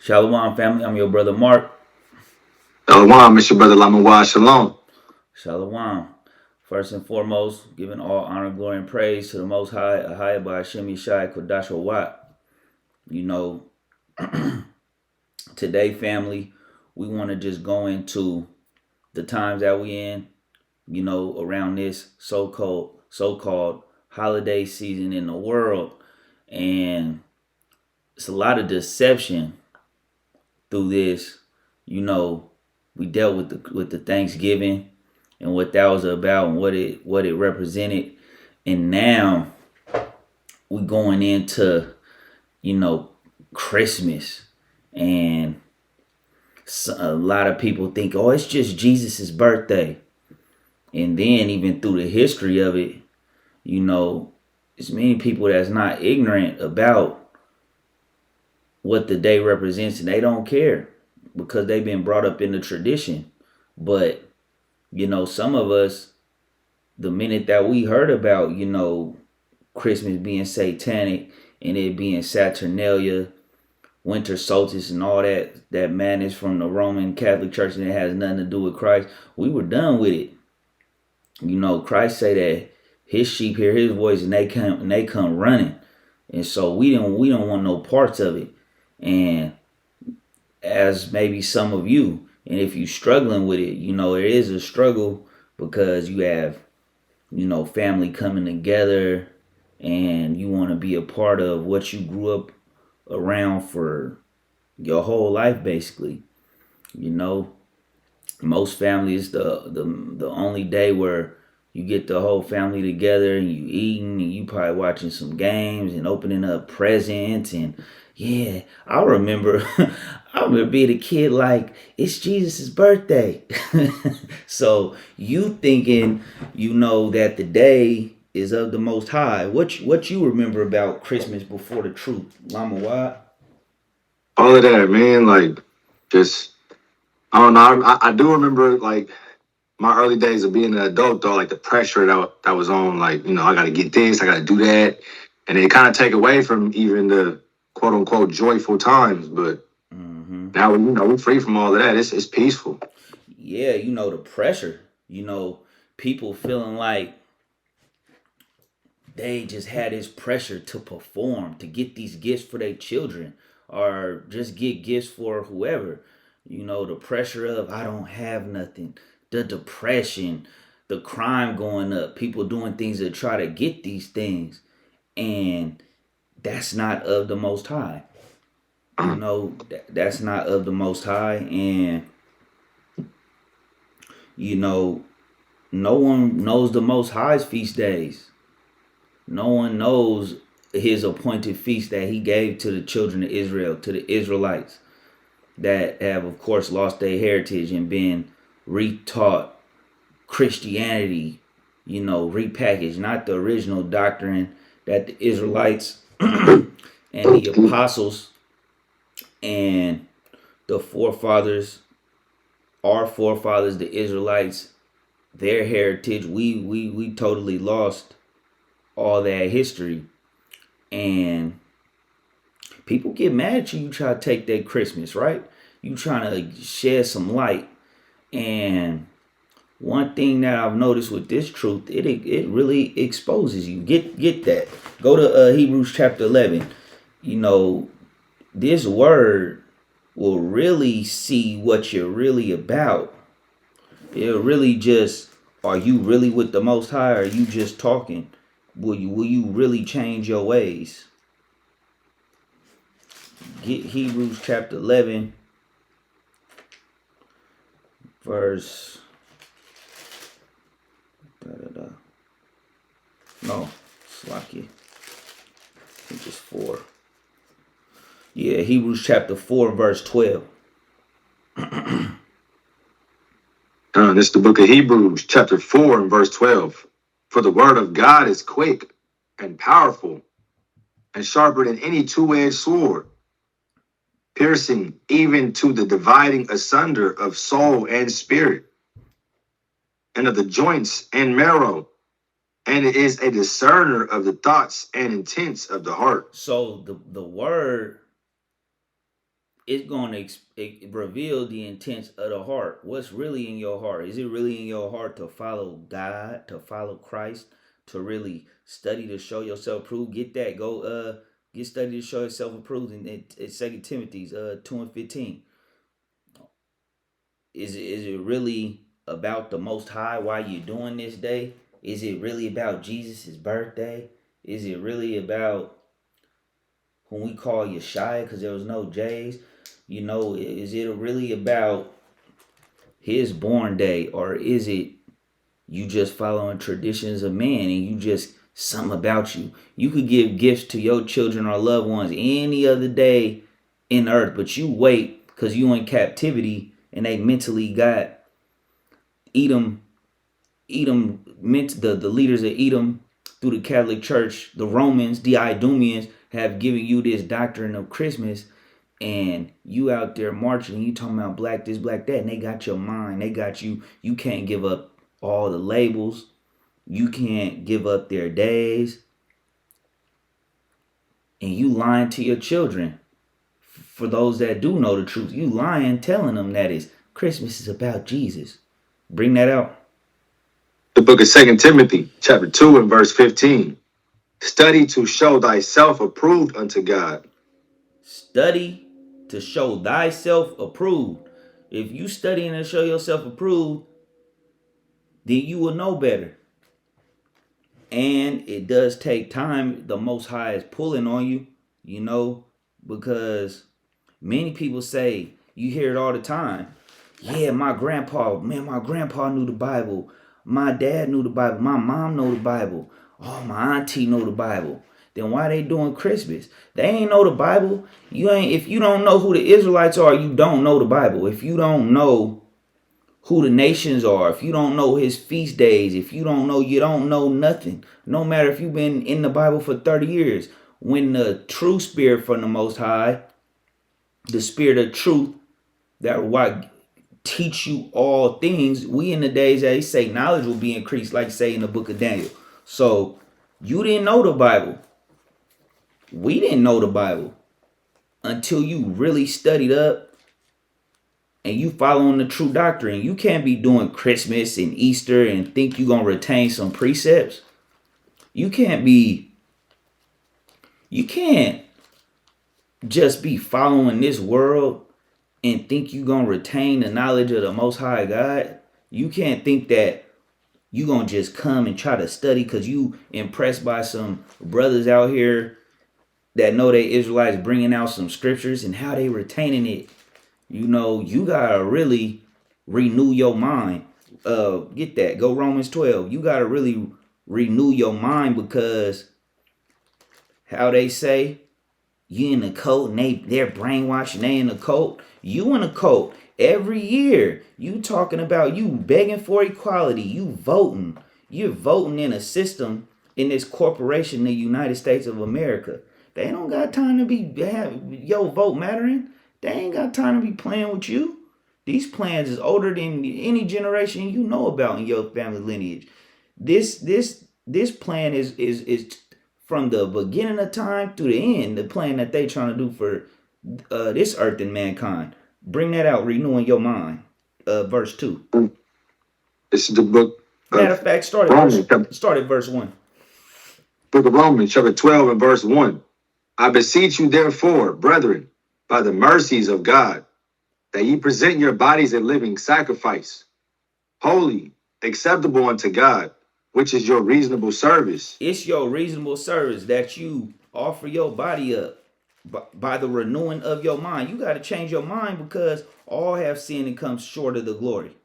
Shalom, family. I'm your brother Mark. Shalom, Mr. Brother Lamawa Shalom. Shalom. First and foremost, giving all honor, glory, and praise to the Most High, Ahaya by Hashem Yeshai Kodash Wat. You know, today, family, we want to just go into the times that we in. Around this so-called holiday season in the world, and it's a lot of deception through this. We dealt with the Thanksgiving and what that was about and what it represented, and now we going into you know Christmas, and a lot of people think, oh, it's just Jesus's birthday, and then even through the history of it, it's many people that's not ignorant about what the day represents, and they don't care because they've been brought up in the tradition. But some of us, the minute that we heard about Christmas being satanic and it being Saturnalia, winter solstice, and all that madness from the Roman Catholic Church, and it has nothing to do with Christ, we were done with it. Christ say that his sheep hear his voice and they come running, and so we don't want no parts of it. And as maybe some of you, and if you struggling with it, it is a struggle because you have family coming together, and you want to be a part of what you grew up around for your whole life, basically. you know Most families, the only day where you get the whole family together and you eating and you probably watching some games and opening up presents. And yeah, I remember I remember being a kid like, it's Jesus' birthday. So you thinking that the day is of the Most High. What you remember about Christmas before the truth, Lama Wad? All of that, man. Like, just I don't know. I do remember like my early days of being an adult, though. Like the pressure that was on. Like, I got to get this, I got to do that, and it kind of take away from even the quote unquote joyful times. But now, we're free from all of that. It's peaceful. Yeah, the pressure. People feeling like they just had this pressure to perform, to get these gifts for their children, or just get gifts for whoever. The pressure of, I don't have nothing, the depression, the crime going up, people doing things to try to get these things. And that's not of the Most High. That's not of the Most High. And, no one knows the Most High's feast days. No one knows his appointed feast that he gave to the children of Israel, to the Israelites that have, of course, lost their heritage and been retaught Christianity, repackaged, not the original doctrine that the Israelites and the apostles and the forefathers, our forefathers, the Israelites, their heritage. We totally lost all that history. And people get mad at you. You try to take their Christmas, right? You trying to shed some light. And one thing that I've noticed with this truth, it really exposes you. Get that. Go to Hebrews chapter 11. This word will really see what you're really about. It'll really just, are you really with the Most High, or are you just talking? Will you really change your ways? Get Hebrews chapter 11, verse. No, Slacky. I think it's 4. Yeah, Hebrews chapter 4, verse 12. This is the book of Hebrews, chapter 4 and verse 12. For the word of God is quick and powerful and sharper than any two-edged sword, piercing even to the dividing asunder of soul and spirit, and of the joints and marrow, and it is a discerner of the thoughts and intents of the heart. So the word it's going to reveal the intents of the heart. What's really in your heart? Is it really in your heart to follow God, to follow Christ, to really study to show yourself approved? Get that. Go get study to show yourself approved in 2 Timothy's 2:15. Is it really about the Most High? Why you doing this day? Is it really about Jesus' birthday? Is it really about when we call Yeshua because there was no J's? Is it really about his born day, or is it you just following traditions of man and you just something about you? You could give gifts to your children or loved ones any other day in earth, but you wait because you in captivity and they mentally got Edom, the leaders of Edom through the Catholic Church, the Romans, the Idumeans have given you this doctrine of Christmas, and you out there marching and you talking about black this, black that, and they got your mind. They got you. You can't give up all the labels. You can't give up their days. And you lying to your children. For those that do know the truth, you lying, telling them that Christmas is about Jesus. Bring that out. The book of 2 Timothy, chapter 2 and verse 15. Study to show thyself approved unto God. Study to show thyself approved. If you studying to show yourself approved, then you will know better. And it does take time. The Most High is pulling on you, because many people say, you hear it all the time. Yeah, my grandpa knew the Bible. My dad knew the Bible. My mom knew the Bible. Oh, my auntie knew the Bible. Then why they doing Christmas? They ain't know the Bible. If you don't know who the Israelites are, you don't know the Bible. If you don't know who the nations are, if you don't know his feast days, if you don't know nothing. No matter if you've been in the Bible for 30 years. When the true spirit from the Most High, the spirit of truth, that will teach you all things, we in the days that they say knowledge will be increased, like say in the book of Daniel. So you didn't know the Bible. We didn't know the Bible until you really studied up and you following the true doctrine. You can't be doing Christmas and Easter and think you're going to retain some precepts. You can't just be following this world and think you're going to retain the knowledge of the Most High God. You can't think that you're going to just come and try to study because you impressed by some brothers out here that know they Israelites bringing out some scriptures and how they retaining it. You gotta really renew your mind. Get that. Go Romans 12. You gotta really renew your mind, because how they say you in the cult and they're brainwashing. They in the cult. You in a cult. Every year you talking about you begging for equality. You voting. You're voting in a system, in this corporation, the United States of America. They don't got time to be your vote mattering. They ain't got time to be playing with you. These plans is older than any generation you know about in your family lineage. This plan is from the beginning of time to the end. The plan that they trying to do for this earth and mankind. Bring that out, renewing your mind. Verse 2. This is the book Matter of of fact, Romans, start at verse 1. book of Romans, chapter 12 and verse 1. I beseech you, therefore, brethren, by the mercies of God, that ye present your bodies a living sacrifice, holy, acceptable unto God, which is your reasonable service. It's your reasonable service that you offer your body up by the renewing of your mind. You got to change your mind, because all have sinned and come short of the glory.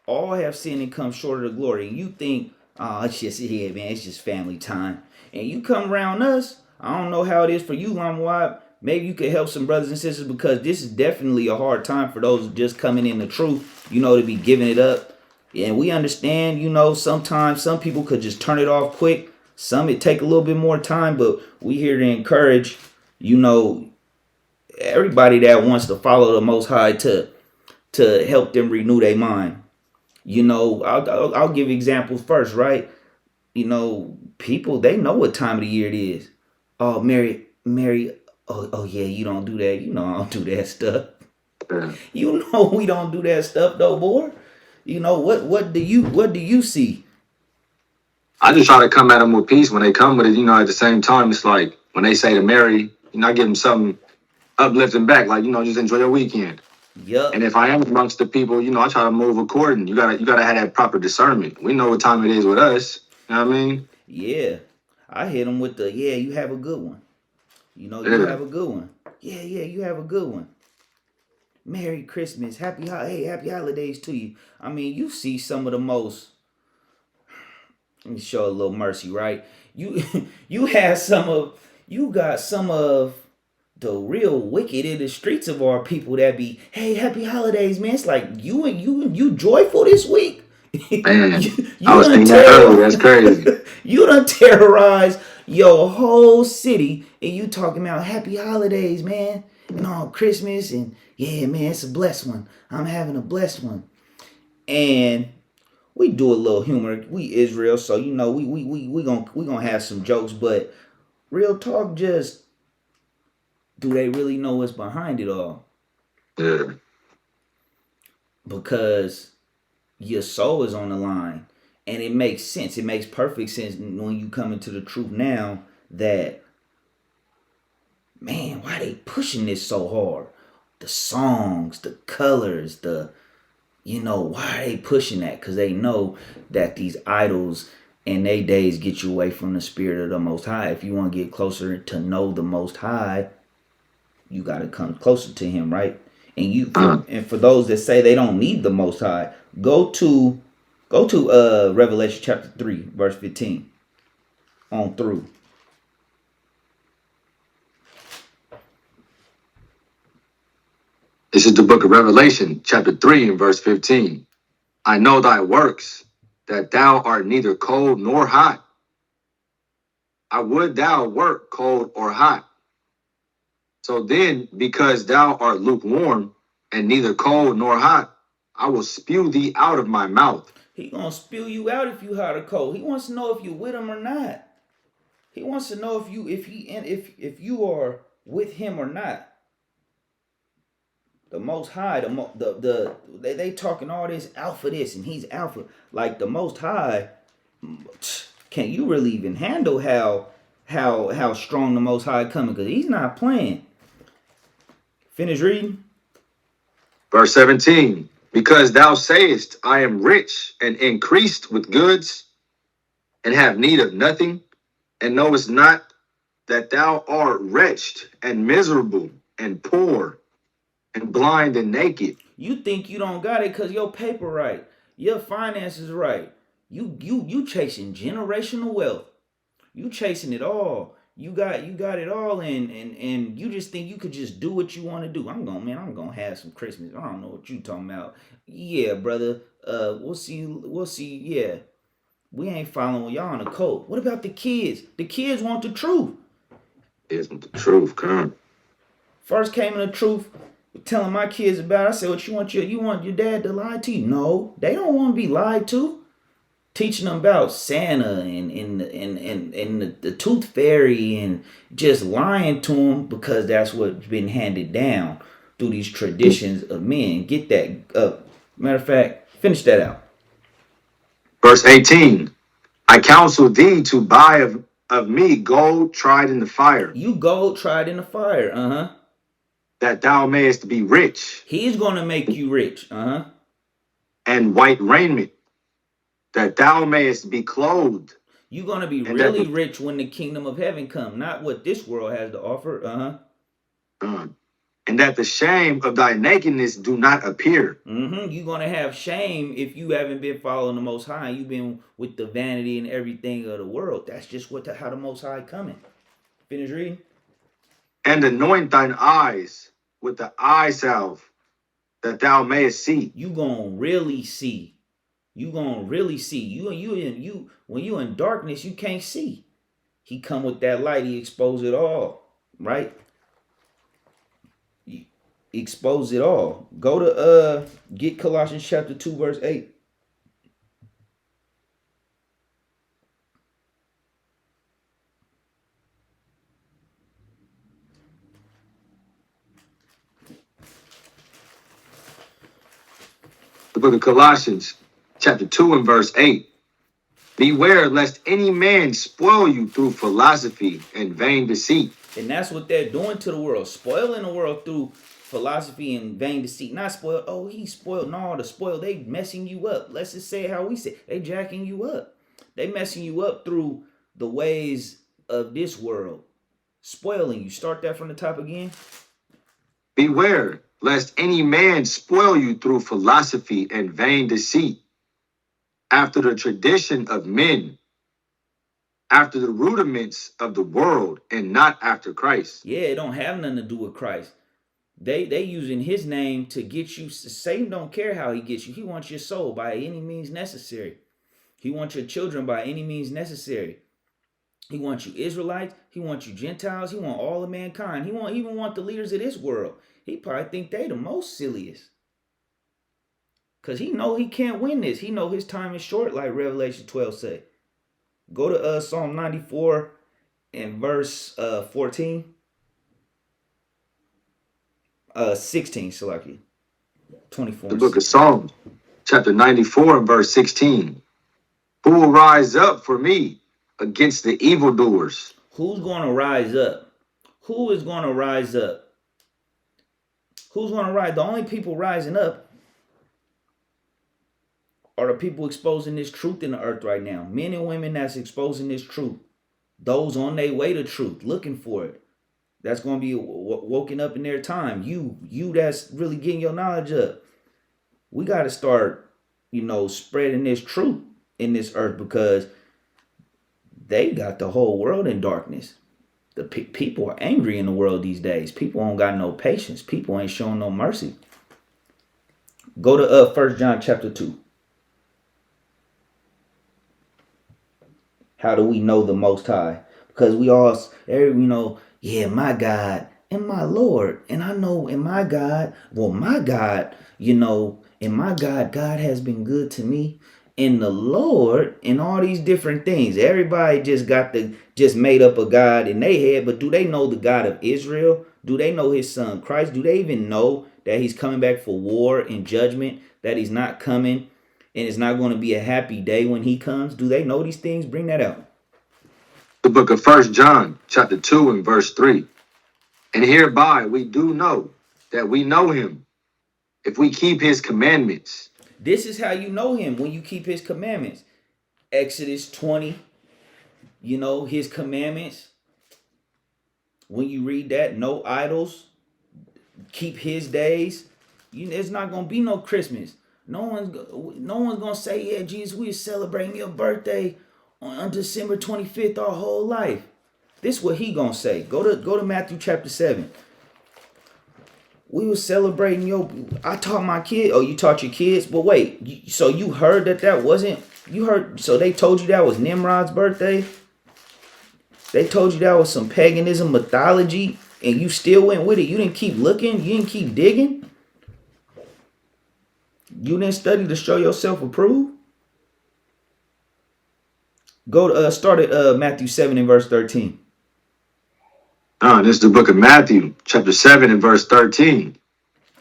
All have sinned and come short of the glory. And you think, oh, it's just, yeah, man, it's just family time. And you come around us, I don't know how it is for you, Lamawab. Maybe you could help some brothers and sisters, because this is definitely a hard time for those just coming in the truth, to be giving it up. And we understand, sometimes some people could just turn it off quick. Some it take a little bit more time, but we here to encourage, everybody that wants to follow the Most High to help them renew their mind. I'll give examples first, right? People, they know what time of the year it is. Oh, Merry Oh yeah, you don't do that. You know I don't do that stuff. Yeah. You know we don't do that stuff though, boy. You know what do you see? I just try to come at them with peace when they come with it. At the same time, it's like when they say to Mary, I give them something uplifting back, like just enjoy your weekend. And Yup. if I am amongst the people, I try to move according. You gotta have that proper discernment. We know what time it is with us. You know what I mean? Yeah. I hit them with the yeah, you have a good one. You know, you Yeah. have a good one. Yeah, yeah, you have a good one. Merry Christmas. Happy holidays to you. I mean, you see some of the most let me show a little mercy, right? You you have some of you got some of the real wicked in the streets of our people that be, hey, happy holidays, man. It's like you joyful this week. you, Man, I you was done thinking that earlier. That's terror crazy. you done terrorized your whole city and you talking about happy holidays, man. And on Christmas and yeah, man, it's a blessed one. I'm having a blessed one. And we do a little humor. We Israel, so you know we gonna have some jokes, but real talk, just do they really know what's behind it all? Yeah. Because your soul is on the line, and it makes sense. It makes perfect sense when you come into the truth now that man, why they pushing this so hard? The songs, the colors, why are they pushing that? Because they know that these idols in they days get you away from the spirit of the Most High. If you want to get closer to know the Most High, you got to come closer to Him, right? Uh, And for those that say they don't need the Most High, go to Revelation chapter 3, verse 15 on through. this is the book of Revelation, chapter 3, and verse 15. I know thy works, that thou art neither cold nor hot. I would thou wert cold or hot. So then, because thou art lukewarm, and neither cold nor hot, I will spew thee out of my mouth. He gonna spew you out if you hot or cold. He wants to know if you with him or not. He wants to know if you are with him or not. The Most High, they talking all this alpha this and he's alpha. Like the Most High, can you really even handle how strong the Most High coming? Because he's not playing. Finish reading. Verse 17. Because thou sayest, I am rich and increased with goods, and have need of nothing, and knowest not that thou art wretched and miserable and poor and blind and naked. You think you don't got it because your paper right, your finances right. You chasing generational wealth. You chasing it all. You got it all, and you just think you could just do what you want to do. I'm gonna have some Christmas. I don't know what you talking about. Yeah, brother. We'll see. We'll see. Yeah, we ain't following y'all on a cult. What about the kids? The kids want the truth. Isn't the truth, come? First came in the truth, telling my kids about it. I said, "What you want your dad to lie to you?" No, they don't want to be lied to. Teaching them about Santa and the Tooth Fairy and just lying to them because that's what's been handed down through these traditions of men. Get that. Matter of fact, finish that out. Verse 18. I counsel thee to buy of me gold tried in the fire, You gold tried in the fire. that thou mayest be rich, He's gonna make you rich. and white raiment, that thou mayest be clothed, You're gonna be and that really rich when the kingdom of heaven come. Not what this world has to offer. uh, and that the shame of thy nakedness do not appear. You're gonna have shame if you haven't been following the Most High. You've been with the vanity and everything of the world. That's just how the Most High coming. Finish reading. And anoint thine eyes with the eye salve, that thou mayest see. You gonna really see. You gonna really see. You when you in darkness, you can't see. He come with that light. He expose it all. Right. He expose it all. Go to get Colossians chapter 2 verse 8. book of Colossians, chapter 2 and verse 8. Beware lest any man spoil you through philosophy and vain deceit. And that's what they're doing to the world, spoiling the world through philosophy and vain deceit. Not spoiled. Oh, he spoiled. No, the spoil. They messing you up. Let's just say how we say. They jacking you up. They messing you up through the ways of this world, spoiling you. Start that from the top again. Beware lest any man spoil you through philosophy and vain deceit, after the tradition of men, after the rudiments of the world, and not after Christ. Yeah, it don't have nothing to do with Christ. They using his name to get you. Satan don't care how he gets you. He wants your soul by any means necessary. He wants your children by any means necessary. He wants you Israelites. He wants you Gentiles. He wants all of mankind. He won't even want the leaders of this world. He probably think they the most silliest. Because he know he can't win this. He know his time is short, like Revelation 12 say. Go to Psalm 94 and verse 14. 16, Salaki. 24. The book of Psalms, chapter 94 and verse 16. Who will rise up for me against the evildoers? Who's going to rise up? Who is going to rise up? Who's going to rise? The only people rising up are the people exposing this truth in the earth right now. Men and women that's exposing this truth. Those on their way to truth, looking for it. That's going to be woken up in their time. You that's really getting your knowledge up. We got to start, spreading this truth in this earth, because they got the whole world in darkness. The people are angry in the world these days. People don't got no patience. People ain't showing no mercy. Go to 1 John chapter 2. How do we know the Most High? Because we all, yeah, my God and my Lord. And I know in my God, my God, in my God has been good to me. In the Lord, and all these different things. Everybody just made up a God in their head, but do they know the God of Israel? Do they know his son Christ? Do they even know that he's coming back for war and judgment? That he's not coming and it's not going to be a happy day when he comes? Do they know these things? Bring that out. The book of 1 John, chapter 2 and verse 3. And hereby we do know that we know him, if we keep his commandments. This is how you know him, when you keep his commandments. Exodus 20, his commandments. When you read that, no idols, keep his days. There's not going to be no Christmas. No one's going to say, yeah, Jesus, we're celebrating your birthday on December 25th our whole life. This is what he going to say. Go to Matthew chapter 7. We were celebrating I taught my kid. Oh, you taught your kids? But wait, so you heard that wasn't, so they told you that was Nimrod's birthday? They told you that was some paganism mythology, and you still went with it? You didn't keep looking? You didn't keep digging? You didn't study to show yourself approved? Go to, start at Matthew 7 and verse 13. This is the book of Matthew, chapter 7 and verse 13.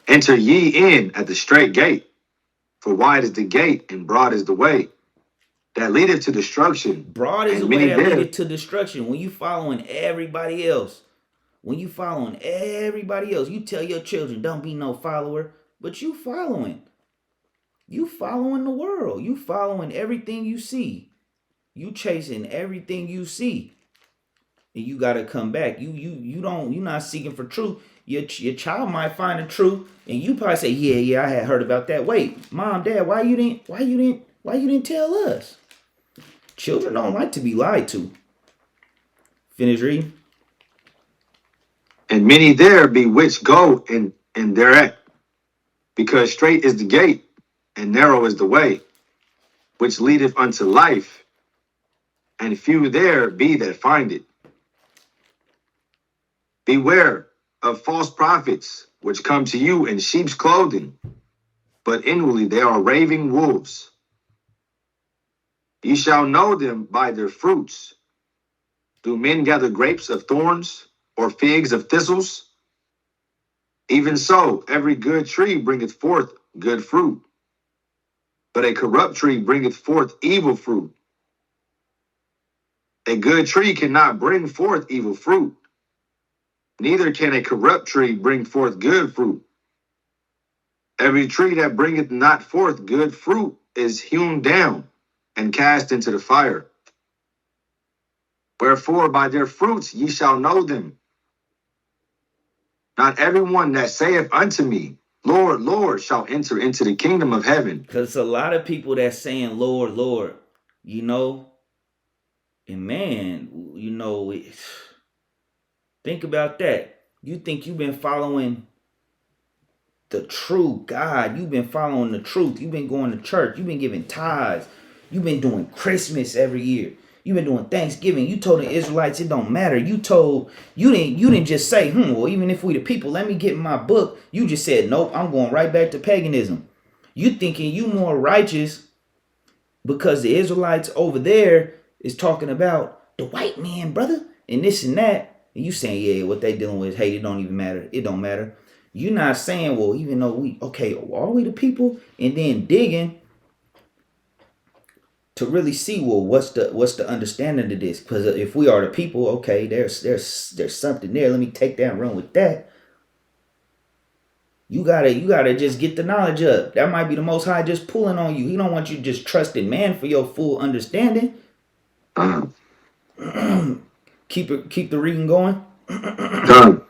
Enter ye in at the straight gate, for wide is the gate and broad is the way that leadeth to destruction. Broad is the way that leadeth to destruction. When you following everybody else, you tell your children, don't be no follower, but you following. You following the world. You following everything you see. You chasing everything you see. And you gotta come back. You're not seeking for truth. Your child might find the truth, and you probably say, yeah, I had heard about that. Wait, mom, dad, why you didn't tell us? Children don't like to be lied to. Finish reading. And many there be which go in thereat, because straight is the gate and narrow is the way which leadeth unto life, and few there be that find it. Beware of false prophets, which come to you in sheep's clothing, but inwardly they are raving wolves. Ye shall know them by their fruits. Do men gather grapes of thorns, or figs of thistles? Even so, every good tree bringeth forth good fruit, But a corrupt tree bringeth forth evil fruit. A good tree cannot bring forth evil fruit, neither can a corrupt tree bring forth good fruit. Every tree that bringeth not forth good fruit is hewn down and cast into the fire. Wherefore by their fruits ye shall know them. Not everyone that saith unto me, Lord, Lord, shall enter into the kingdom of heaven. Because it's a lot of people that's saying, Lord, Lord, you know. And man, you know, think about that. You think you've been following the true God. You've been following the truth. You've been going to church. You've been giving tithes. You've been doing Christmas every year. You've been doing Thanksgiving. You told the Israelites it don't matter. You didn't just say, well, even if we the people, let me get in my book. You just said, nope, I'm going right back to paganism. You thinking you more righteous because the Israelites over there is talking about the white man, brother, and this and that. And you saying, yeah, what they dealing with, hey, it don't even matter. It don't matter. You're not saying, well, even though are we the people? And then digging to really see, well, what's the understanding of this? Because if we are the people, okay, there's something there. Let me take that and run with that. You gotta just get the knowledge up. That might be the Most High just pulling on you. He don't want you just trusting man for your full understanding. Keep the reading going. But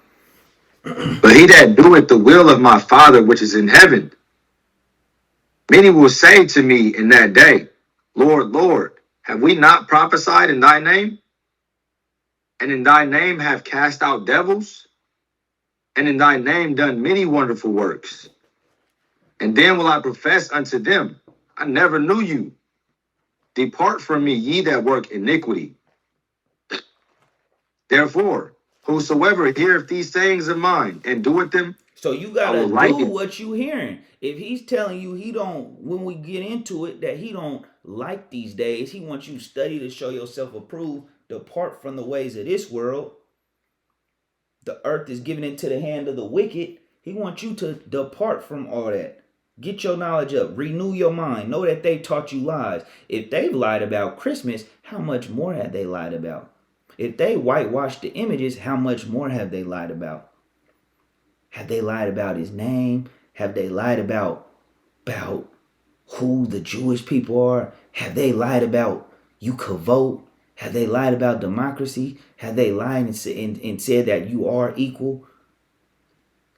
he that doeth the will of my Father which is in heaven, many will say to me in that day, Lord, Lord, have we not prophesied in thy name? And in thy name have cast out devils? And in thy name done many wonderful works? And then will I profess unto them, I never knew you. Depart from me, ye that work iniquity. Therefore, whosoever heareth these sayings of mine and doeth them, so you gotta do what you hearing. If he's telling you he don't, when we get into it, that he don't like these days, he wants you to study to show yourself approved, depart from the ways of this world. The earth is given into the hand of the wicked. He wants you to depart from all that. Get your knowledge up. Renew your mind. Know that they taught you lies. If they've lied about Christmas, how much more have they lied about? If they whitewashed the images, how much more have they lied about? Have they lied about his name? Have they lied about who the Jewish people are? Have they lied about you could vote? Have they lied about democracy? Have they lied and said that you are equal?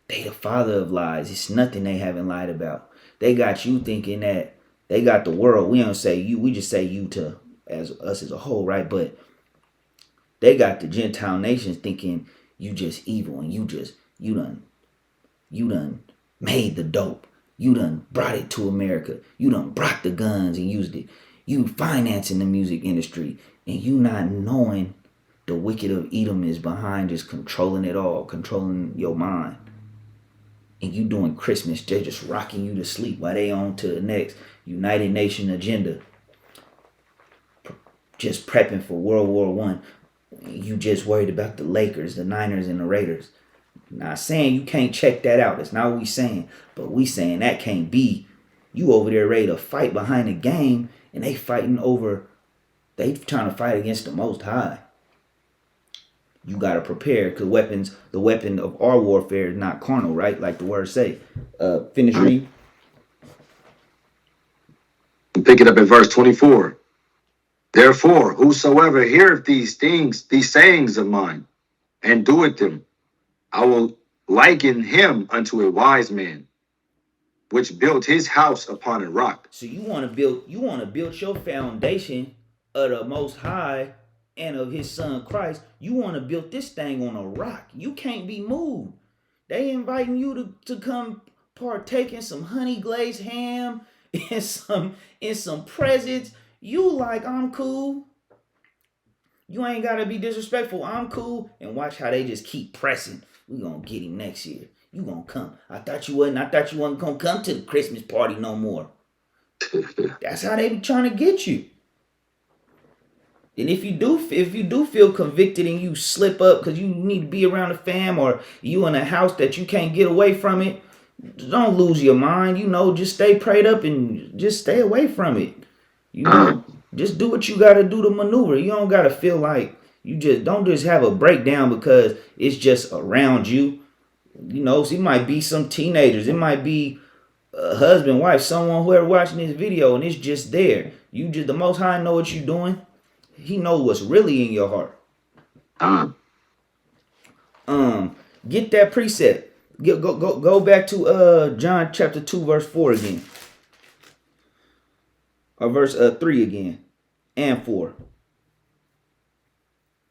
They the father of lies. It's nothing they haven't lied about. They got you thinking that they got the world. We don't say you. We just say you to as us as a whole, right? But they got the Gentile nations thinking you just evil and you done made the dope. You done brought it to America. You done brought the guns and used it. You financing the music industry. And you not knowing the wicked of Edom is behind just controlling it all, controlling your mind. And you doing Christmas, they're just rocking you to sleep while they on to the next United Nation agenda. Just prepping for World War I. You just worried about the Lakers, the Niners, and the Raiders. Not saying you can't check that out. That's not what we saying. But we saying that can't be. You over there ready to fight behind the game, and they fighting over. They trying to fight against the Most High. You gotta prepare, because the weapon of our warfare is not carnal, right? Like the word say. Finish reading. Pick it up at verse 24. Therefore, whosoever heareth these sayings of mine, and doeth them, I will liken him unto a wise man, which built his house upon a rock. So you want to build your foundation of the Most High and of His Son Christ. You want to build this thing on a rock. You can't be moved. They inviting you to come partake in some honey glazed ham and some presents. You like, I'm cool. You ain't gotta be disrespectful. I'm cool. And watch how they just keep pressing. We gonna get him next year. You gonna come. I thought you wasn't gonna come to the Christmas party no more. That's how they be trying to get you. And if you do feel convicted and you slip up because you need to be around the fam, or you in a house that you can't get away from it, Don't lose your mind. Just stay prayed up and just stay away from it. Just do what you got to do to maneuver. You don't got to feel like you just don't just have a breakdown because it's just around you. So it might be some teenagers. It might be a husband, wife, someone, whoever watching this video, and it's just there. The Most High know what you're doing. He knows what's really in your heart. Get that precept. Go back to John chapter 2 verse 4 again, or verse 3 again, and 4.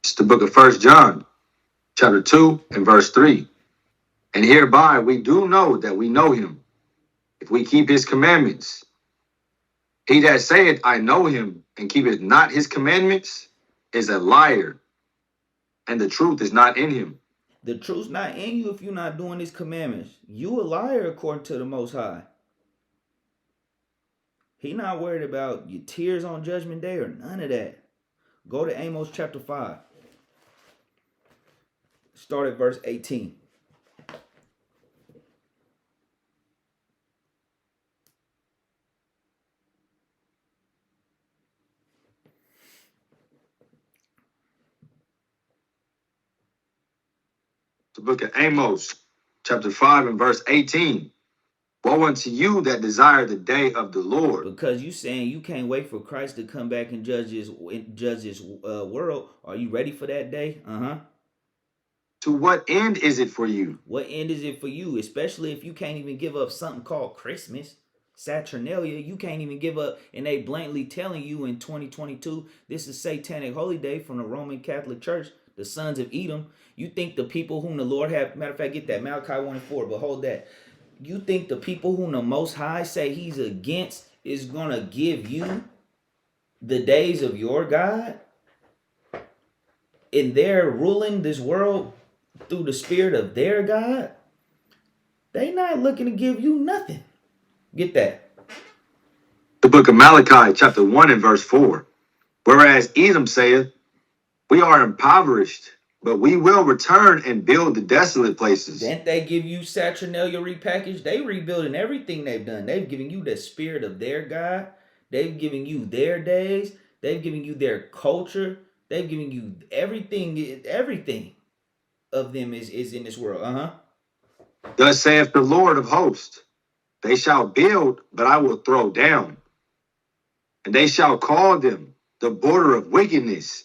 It's the book of 1 John, chapter 2 and verse 3. And hereby we do know that we know him, if we keep his commandments. He that saith, I know him, and keepeth not his commandments, is a liar, and the truth is not in him. The truth's not in you if you're not doing his commandments. You a liar according to the Most High. He not worried about your tears on Judgment Day or none of that. Go to Amos chapter 5. Start at verse 18. The book of Amos, chapter 5 and verse 18. Woe unto you that desire the day of the Lord. Because you saying you can't wait for Christ to come back and judge this world. Are you ready for that day? To what end is it for you? What end is it for you? Especially if you can't even give up something called Christmas, Saturnalia. You can't even give up, and they blatantly telling you in 2022 this is satanic holy day from the Roman Catholic Church, the sons of Edom. You think the people whom the Lord have, matter of fact, get that Malachi 1 and 4, but hold that. You think the people whom the Most High say he's against is gonna give you the days of your God? And they're ruling this world through the spirit of their God? They not looking to give you nothing. Get that. The book of Malachi, chapter 1 and verse 4. Whereas Edom saith, we are impoverished, but we will return and build the desolate places. Didn't they give you Saturnalia repackaged? They rebuilding everything they've done. They've given you the spirit of their God. They've given you their days. They've given you their culture. They've given you everything. Everything of them is in this world. Thus saith the Lord of hosts, they shall build, but I will throw down. And they shall call them the border of wickedness,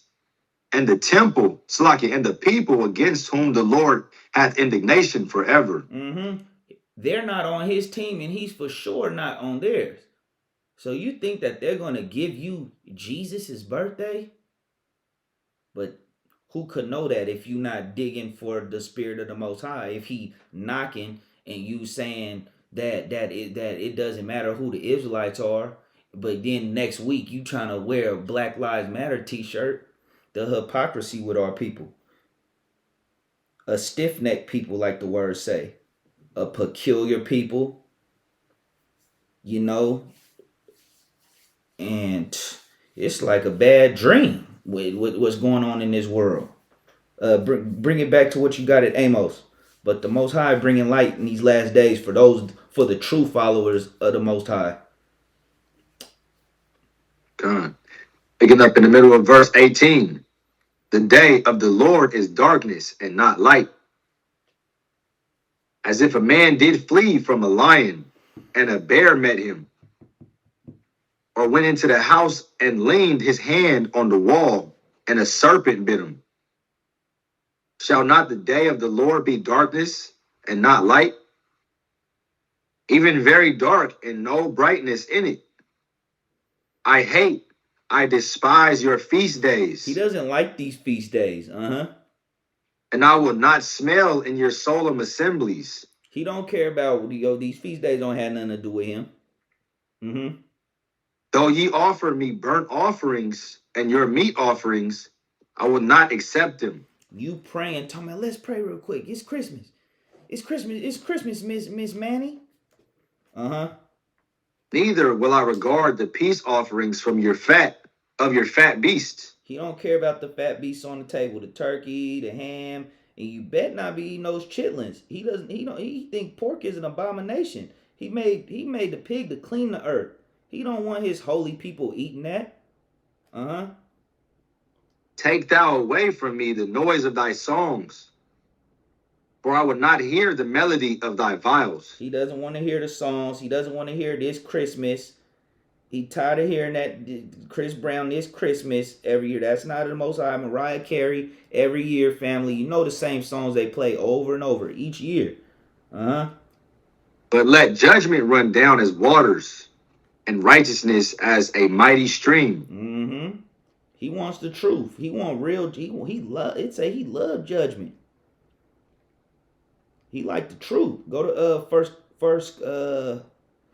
and the temple, Slakia, and the people against whom the Lord hath indignation forever. They're not on his team, and he's for sure not on theirs. So you think that they're going to give you Jesus' birthday? But who could know that if you not digging for the spirit of the Most High? If he knocking and you saying that it doesn't matter who the Israelites are, but then next week you trying to wear a Black Lives Matter t-shirt. The hypocrisy with our people. A stiff-necked people, like the words say. A peculiar people. And it's like a bad dream with what's going on in this world. Bring it back to what you got at Amos. But the Most High bringing light in these last days for the true followers of the Most High. God. Picking up in the middle of verse 18. The day of the Lord is darkness and not light. As if a man did flee from a lion and a bear met him, or went into the house and leaned his hand on the wall and a serpent bit him. Shall not the day of the Lord be darkness and not light? Even very dark and no brightness in it. I despise your feast days. He doesn't like these feast days. And I will not smell in your solemn assemblies. He don't care about these feast days. Don't have nothing to do with him. Though ye offer me burnt offerings and your meat offerings, I will not accept them. You praying, talking about, let's pray real quick. It's Christmas. It's Christmas, Miss Manny. Neither will I regard the peace offerings from your fat beasts. He don't care about the fat beasts on the table, the turkey, the ham, And you bet not be eating those chitlins. He doesn't. He think pork is an abomination. He made the pig to clean the earth. He don't want his holy people eating that. Take thou away from me the noise of thy songs, for I would not hear the melody of thy viols. He doesn't want to hear the songs. He doesn't want to hear this Christmas. He tired of hearing that Chris Brown this Christmas every year. That's not the Most High. Mariah Carey every year, family. You know the same songs they play over and over each year. But let judgment run down as waters, and righteousness as a mighty stream. He wants the truth. He want real. He loved judgment. He liked the truth. Go to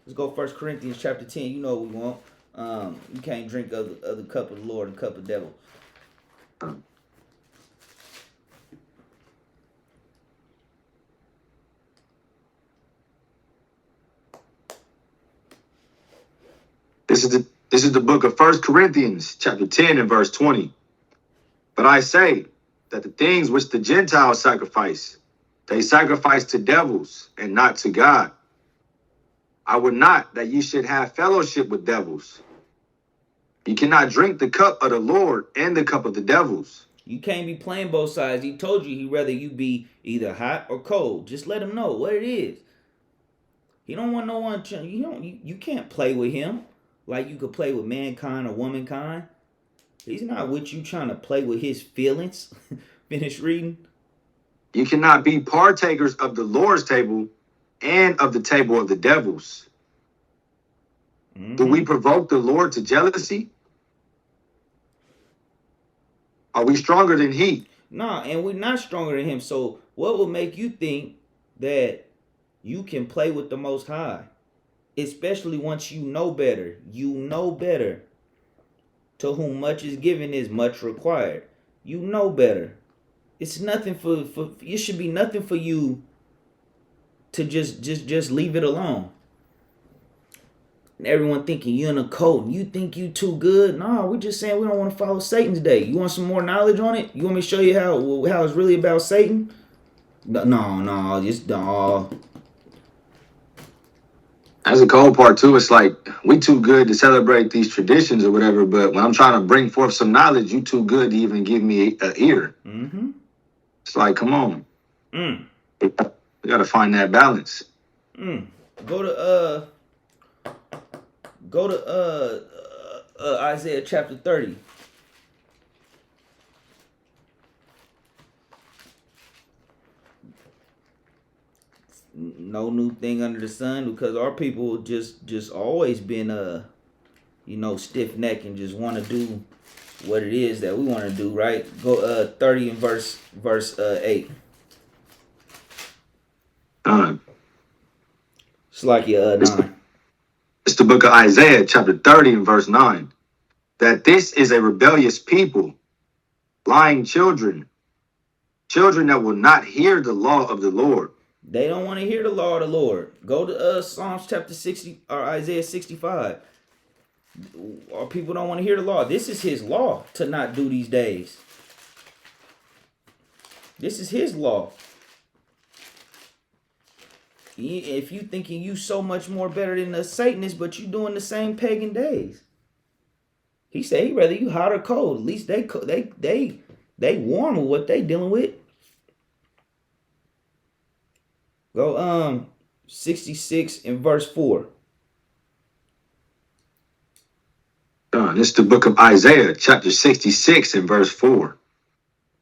let's go 1 Corinthians chapter 10. You know what we want. You can't drink of the cup of the Lord and cup of the devil. This is the book of 1 Corinthians chapter 10 and verse 20. But I say that the things which the Gentiles sacrifice, they sacrifice to devils and not to God. I would not that ye should have fellowship with devils. You cannot drink the cup of the Lord and the cup of the devils. You can't be playing both sides. He told you he'd rather you be either hot or cold. Just let him know what it is. He don't want no one. You can't play with him like you could play with mankind or womankind. He's not with you trying to play with his feelings. Finish reading. You cannot be partakers of the Lord's table and of the table of the devils. Do we provoke the Lord to jealousy? Are we stronger than he? Nah, and we're not stronger than him. So what would make you think that you can play with the Most High? Especially once you know better. You know better. To whom much is given is much required. You know better. It's nothing for it should be nothing for you to just leave it alone. And everyone thinking you in a cult and you think you too good. No, we're just saying we don't want to follow Satan's day. You want some more knowledge on it? You want me to show you how it's really about Satan? No, just no. That's a cold part too. It's like we too good to celebrate these traditions or whatever, but when I'm trying to bring forth some knowledge, you too good to even give me an ear. It's like, come on. We gotta find that balance. Go to Isaiah chapter 30. No new thing under the sun, because our people just always been stiff neck and just want to do what it is that we want to do, right? Go 30 and verse 8. It's like 9. It's the book of Isaiah chapter 30 and verse 9. That this is a rebellious people, lying children that will not hear the law of the Lord. They don't want to hear the law of the Lord. Go to Psalms chapter 60 or Isaiah 65. Our people don't want to hear the law. This is his law to not do these days. This is his law. If you thinking you so much more better than the Satanists, but you doing the same pagan days. He said he'd rather you hot or cold. At least they warm with what they dealing with. Go 66 and verse 4. This is the book of Isaiah chapter 66 and verse 4.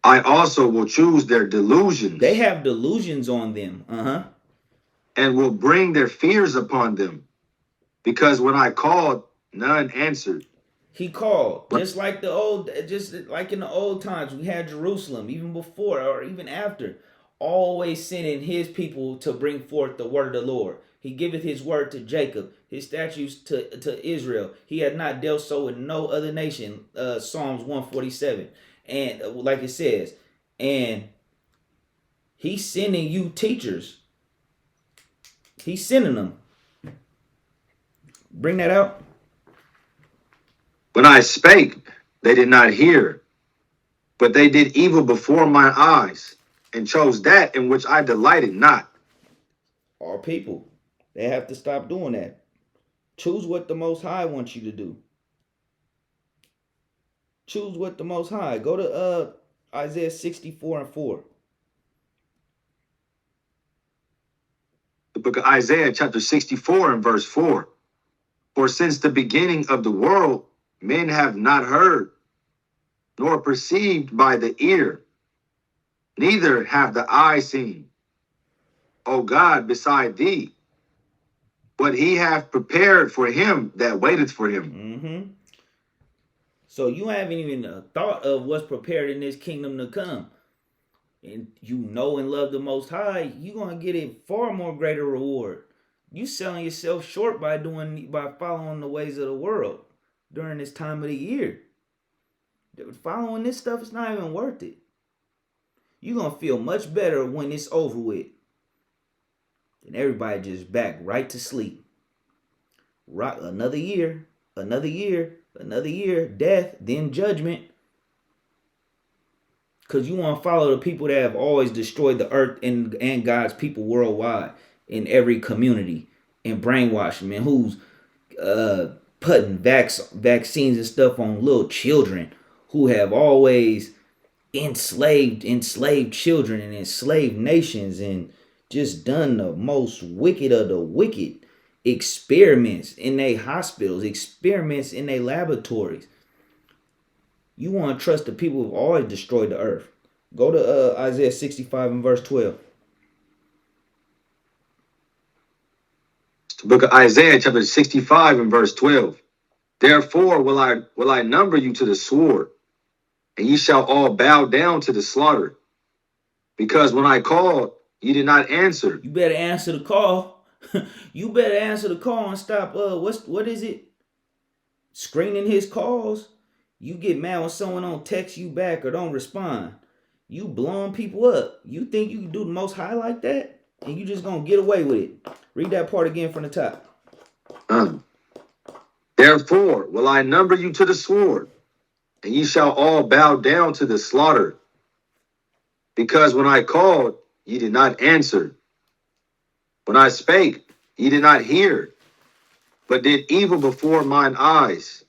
I also will choose their delusions. They have delusions on them. And will bring their fears upon them. Because when I called, none answered. He called. Just like in the old times, we had Jerusalem, even before or even after, always sending his people to bring forth the word of the Lord. He giveth his word to Jacob, his statutes to Israel. He had not dealt so with no other nation. Psalms 147. And like it says, and he's sending you teachers. He's sending them. Bring that out. When I spake, they did not hear, but they did evil before my eyes. and chose that in which I delighted not. Our people, they have to stop doing that. Choose what the Most High wants you to do. Choose what the Most High. Go to Isaiah 64 and 4. The book of Isaiah, chapter 64 and verse 4. For since the beginning of the world, men have not heard, nor perceived by the ear, neither have the eye seen, O God, beside thee, what he hath prepared for him that waiteth for him. Mm-hmm. So you haven't even thought of what's prepared in this kingdom to come. And you know and love the Most High, you're going to get a far more greater reward. You selling yourself short by following the ways of the world during this time of the year. Following this stuff is not even worth it. You're going to feel much better when it's over with. And everybody just back right to sleep. Right, another year, death, then judgment. Because you want to follow the people that have always destroyed the earth and God's people worldwide in every community and brainwashing, man, who's putting vaccines and stuff on little children who have always enslaved children and enslaved nations and just done the most wicked of the wicked. Experiments in their hospitals, experiments in their laboratories. You want to trust the people who've always destroyed the earth. Go to Isaiah 65 and verse 12. The book of Isaiah, chapter 65 and verse 12. Therefore will I number you to the sword, and ye shall all bow down to the slaughter. Because when I called, ye did not answer. You better answer the call. You better answer the call and stop. What is it? Screening his calls. You get mad when someone don't text you back or don't respond. You blowing people up. You think you can do the Most High like that? And you just gonna get away with it. Read that part again from the top. Therefore will I number you to the sword, and ye shall all bow down to the slaughter. Because when I called, ye did not answer. When I spake, ye did not hear, but did evil before mine eyes,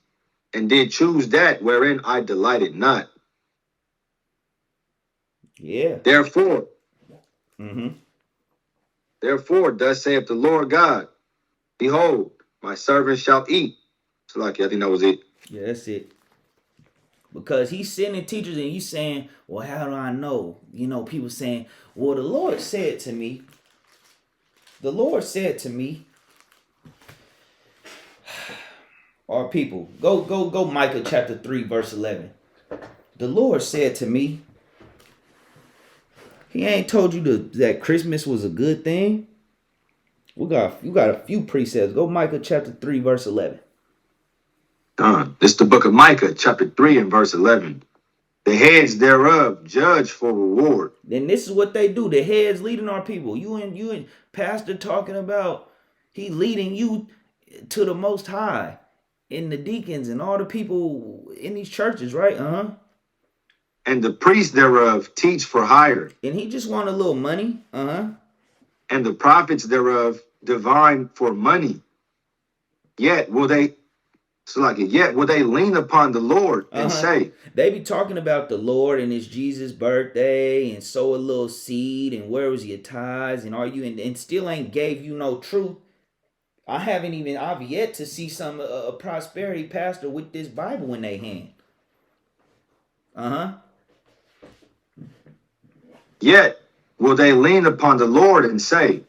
and did choose that wherein I delighted not. Yeah. Therefore, Mm-hmm. Therefore, thus saith the Lord God, behold, my servants shall eat. So like, I think that was it. Yeah, that's it. Because he's sending teachers and you saying, well, how do I know? You know, people saying, well, the Lord said to me. The Lord said to me. Our people, go Micah chapter 3, verse 11. The Lord said to me. He ain't told you that Christmas was a good thing. You got a few precepts. Go Micah chapter 3, verse 11. This is the book of Micah, chapter 3 and verse 11. The heads thereof judge for reward. Then this is what they do. The heads leading our people. You and pastor talking about he leading you to the Most High, and the deacons and all the people in these churches, right? And the priests thereof teach for hire. And he just want a little money. And the prophets thereof divine for money. Yet will they lean upon the Lord and say, they be talking about the Lord and it's Jesus' birthday and sow a little seed and where was your tithes and are you and still ain't gave you no truth. I've yet to see some a prosperity pastor with this Bible in their hand. Yet will they lean upon the Lord and say,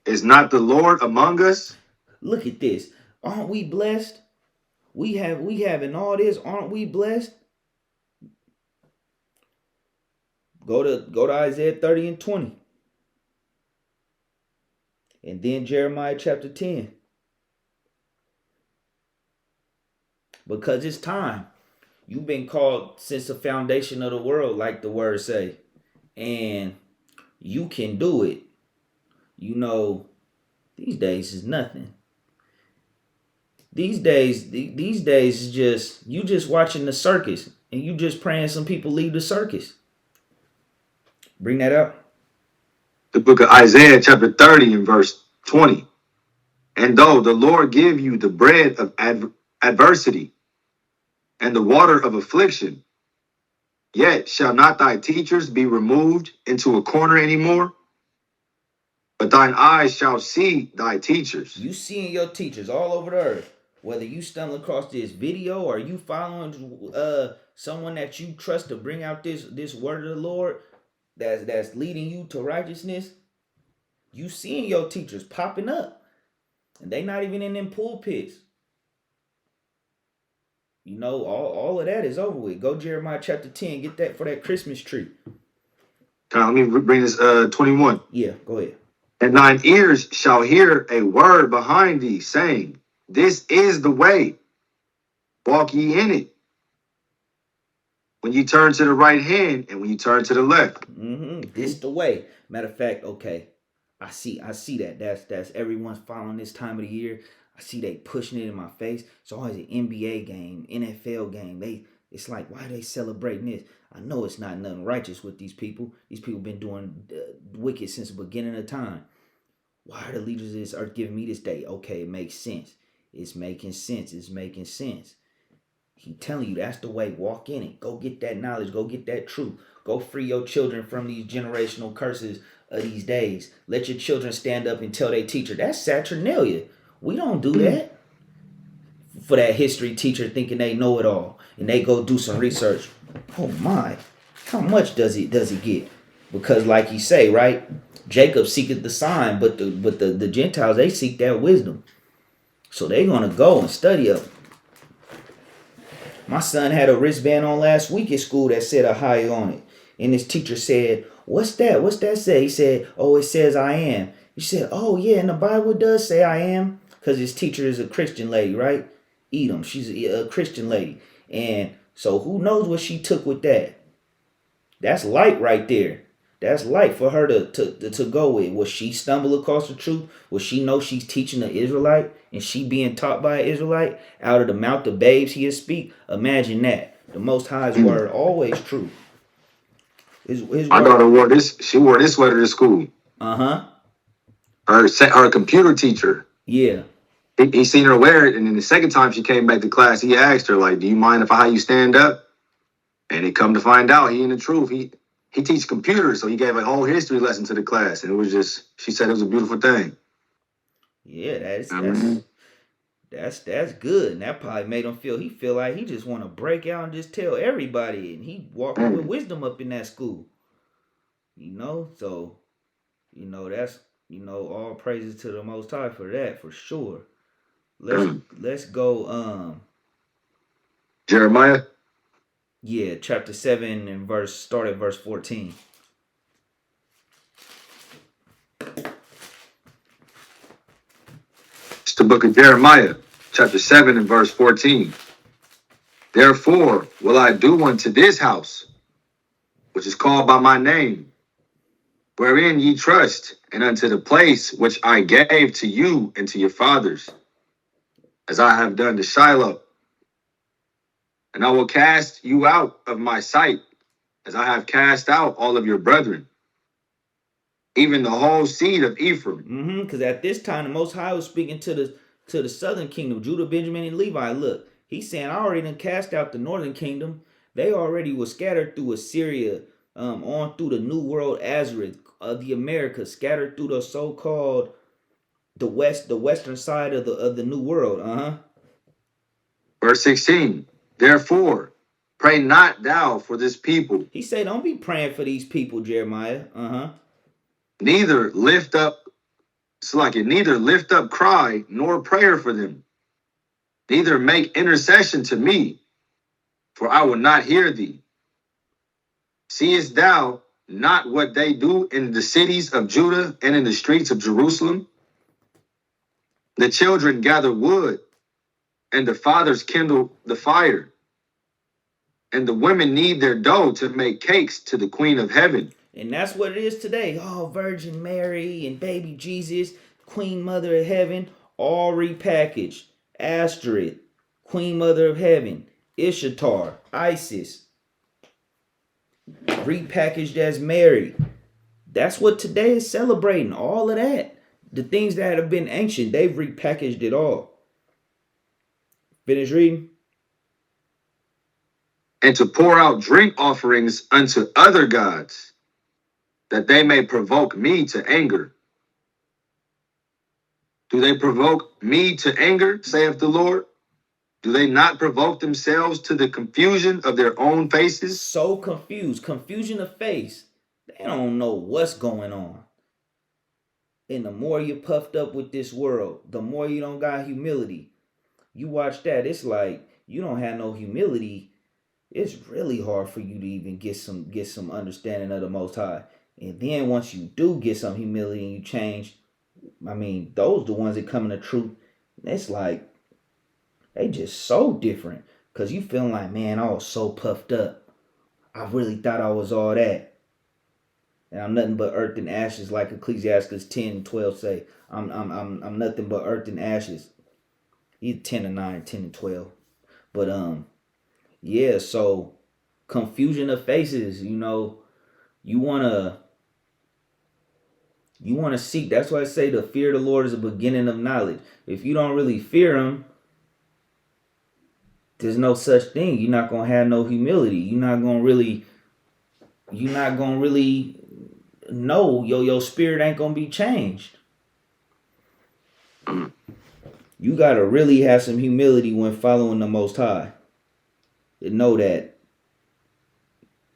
is not the Lord among us? Look at this. Aren't we blessed? We having all this. Aren't we blessed? Go to Isaiah 30 and 20. And then Jeremiah chapter 10. Because it's time. You've been called since the foundation of the world, like the word say. And you can do it. You know, these days is nothing. These days is just, you just watching the circus. And you just praying some people leave the circus. Bring that up. The book of Isaiah, chapter 30 and verse 20. And though the Lord give you the bread of adversity and the water of affliction, yet shall not thy teachers be removed into a corner anymore, but thine eyes shall see thy teachers. You seeing your teachers all over the earth. Whether you stumble across this video or you following someone that you trust to bring out this word of the Lord that's leading you to righteousness, you seeing your teachers popping up. And they not even in them pulpits. You know, all of that is over with. Go Jeremiah chapter 10, get that for that Christmas tree. Let me bring this 21. Yeah, go ahead. And thine ears shall hear a word behind thee, saying, This is the way, walk ye in it. When you turn to the right hand and when you turn to the left. This the way. Matter of fact, okay. I see that. That's everyone's following this time of the year. I see they pushing it in my face. It's always an NBA game, NFL game. It's like, why are they celebrating this? I know it's not nothing righteous with these people. These people been doing wicked since the beginning of time. Why are the leaders of this earth giving me this day? Okay, it makes sense. It's making sense. It's making sense. He telling you that's the way. Walk in it. Go get that knowledge. Go get that truth. Go free your children from these generational curses of these days. Let your children stand up and tell their teacher. That's Saturnalia. We don't do that. For that history teacher thinking they know it all. And they go do some research. Oh my. How much does he get? Because like you say, right? Jacob seeketh the sign, but the Gentiles, they seek that wisdom. So they gonna go and study up. My son had a wristband on last week at school that said a high on it. And his teacher said, What's that? What's that say? He said, Oh, it says I am. He said, Oh, yeah, and the Bible does say I am. Because his teacher is a Christian lady, right? Edom. She's a Christian lady. And so who knows what she took with that? That's light right there. That's light for her to go with. Will she stumble across the truth? Will she know she's teaching an Israelite and she being taught by an Israelite? Out of the mouth of babes he'll speak. Imagine that. The Most High's word always true. His My daughter wore this. She wore this sweater to school. Her computer teacher. Yeah. He seen her wear it, and then the second time she came back to class, he asked her, like, do you mind if I have you stand up? And it come to find out, he in the truth. He teaches computers, so he gave a whole history lesson to the class. And it was just, she said it was a beautiful thing. Yeah, that's good. And that probably made him feel like he just want to break out and just tell everybody. And he walking with wisdom up in that school. You know, so, that's, all praises to the Most High for that, for sure. Let's go, Jeremiah? Yeah, chapter 7 and start at verse 14. It's the book of Jeremiah, chapter 7 and verse 14. Therefore will I do unto this house, which is called by my name, wherein ye trust, and unto the place which I gave to you and to your fathers, as I have done to Shiloh. And I will cast you out of my sight, as I have cast out all of your brethren, even the whole seed of Ephraim. Because at this time, the Most High was speaking to the southern kingdom, Judah, Benjamin, and Levi. Look, he's saying, I already done cast out the northern kingdom. They already were scattered through Assyria, on through the New World, Azareth, the Americas, scattered through the so-called the western side of the New World. Verse 16. Therefore, pray not thou for this people. He said, don't be praying for these people, Jeremiah. Neither lift up cry nor prayer for them. Neither make intercession to me, for I will not hear thee. Seest thou not what they do in the cities of Judah and in the streets of Jerusalem? The children gather wood, and the fathers kindle the fire, and the women knead their dough to make cakes to the Queen of Heaven. And that's what it is today. Oh, Virgin Mary and baby Jesus, Queen Mother of Heaven, all repackaged. Asterisk, Queen Mother of Heaven, Ishtar, Isis, repackaged as Mary. That's what today is celebrating. All of that. The things that have been ancient, they've repackaged it all. Finish reading. And to pour out drink offerings unto other gods, that they may provoke me to anger. Do they provoke me to anger, saith the Lord? Do they not provoke themselves to the confusion of their own faces? So confused. Confusion of face. They don't know what's going on. And the more you're puffed up with this world, the more you don't got humility. You watch that, it's like you don't have no humility. It's really hard for you to even get some understanding of the Most High. And then once you do get some humility and you change, I mean, those the ones that come in the truth. It's like they just so different. Cause you feeling like, man, I was so puffed up. I really thought I was all that. And I'm nothing but earth and ashes, like Ecclesiastes 10:12 say. I'm nothing but earth and ashes. Either 10 or 9, 10 and 12. But yeah, so confusion of faces, you wanna seek. That's why I say the fear of the Lord is the beginning of knowledge. If you don't really fear him, there's no such thing. You're not gonna have no humility. You're not gonna really know your spirit ain't gonna be changed. You gotta really have some humility when following the Most High. And know that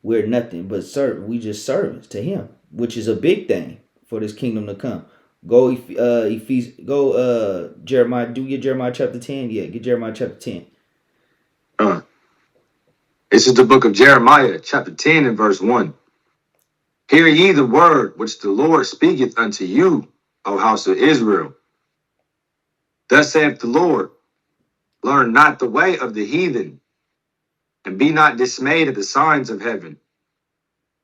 we're nothing but we just servants to him, which is a big thing for this kingdom to come. Go Jeremiah, do get Jeremiah chapter 10. Yeah, get Jeremiah chapter 10. This is the book of Jeremiah, chapter 10 and verse 1. Hear ye the word which the Lord speaketh unto you, O house of Israel. Thus saith the Lord, learn not the way of the heathen, and be not dismayed at the signs of heaven.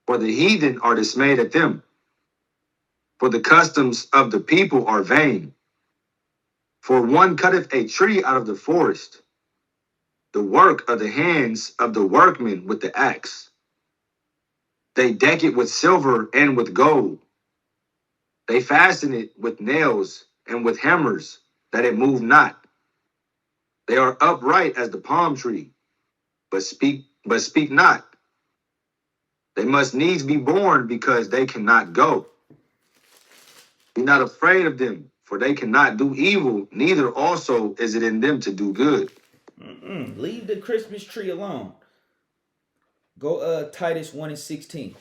For the heathen are dismayed at them. For the customs of the people are vain. For one cutteth a tree out of the forest, the work of the hands of the workmen with the axe. They deck it with silver and with gold. They fasten it with nails and with hammers, that it move not. They are upright as the palm tree, but speak not. They must needs be born, because they cannot go. Be not afraid of them, for they cannot do evil, neither also is it in them to do good. Leave the Christmas tree alone. Go Titus 1 and 16.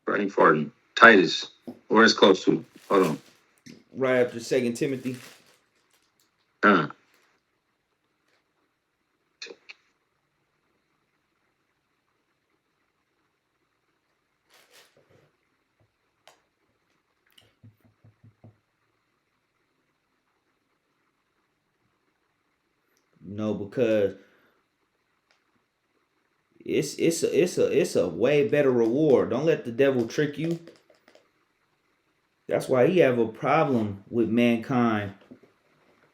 Brain farting. Titus. Where it's close to. Hold on. Right after 2 Timothy. No, because it's a way better reward. Don't let the devil trick you. That's why he have a problem with mankind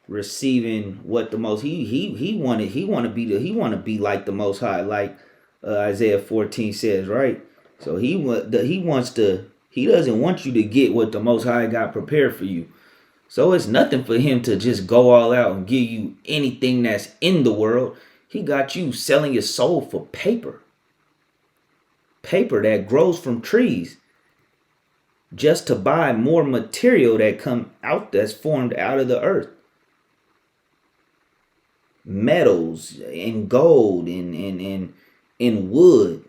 receiving what the most he want to be like the Most High, like Isaiah 14 says, right? So he doesn't want you to get what the Most High got prepared for you. So it's nothing for him to just go all out and give you anything that's in the world. He got you selling your soul for paper. Paper that grows from trees, just to buy more material that's formed out of the earth. Metals and gold and wood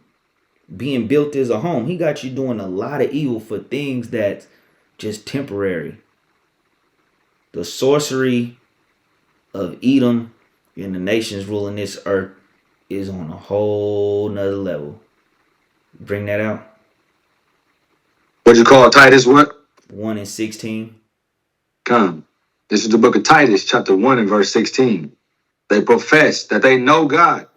being built as a home. He got you doing a lot of evil for things that's just temporary. The sorcery of Edom and the nations ruling this earth is on a whole nother level. Bring that out. What'd you call Titus what? 1 and 16. Come. This is the book of Titus, chapter 1 and verse 16. They profess that they know God,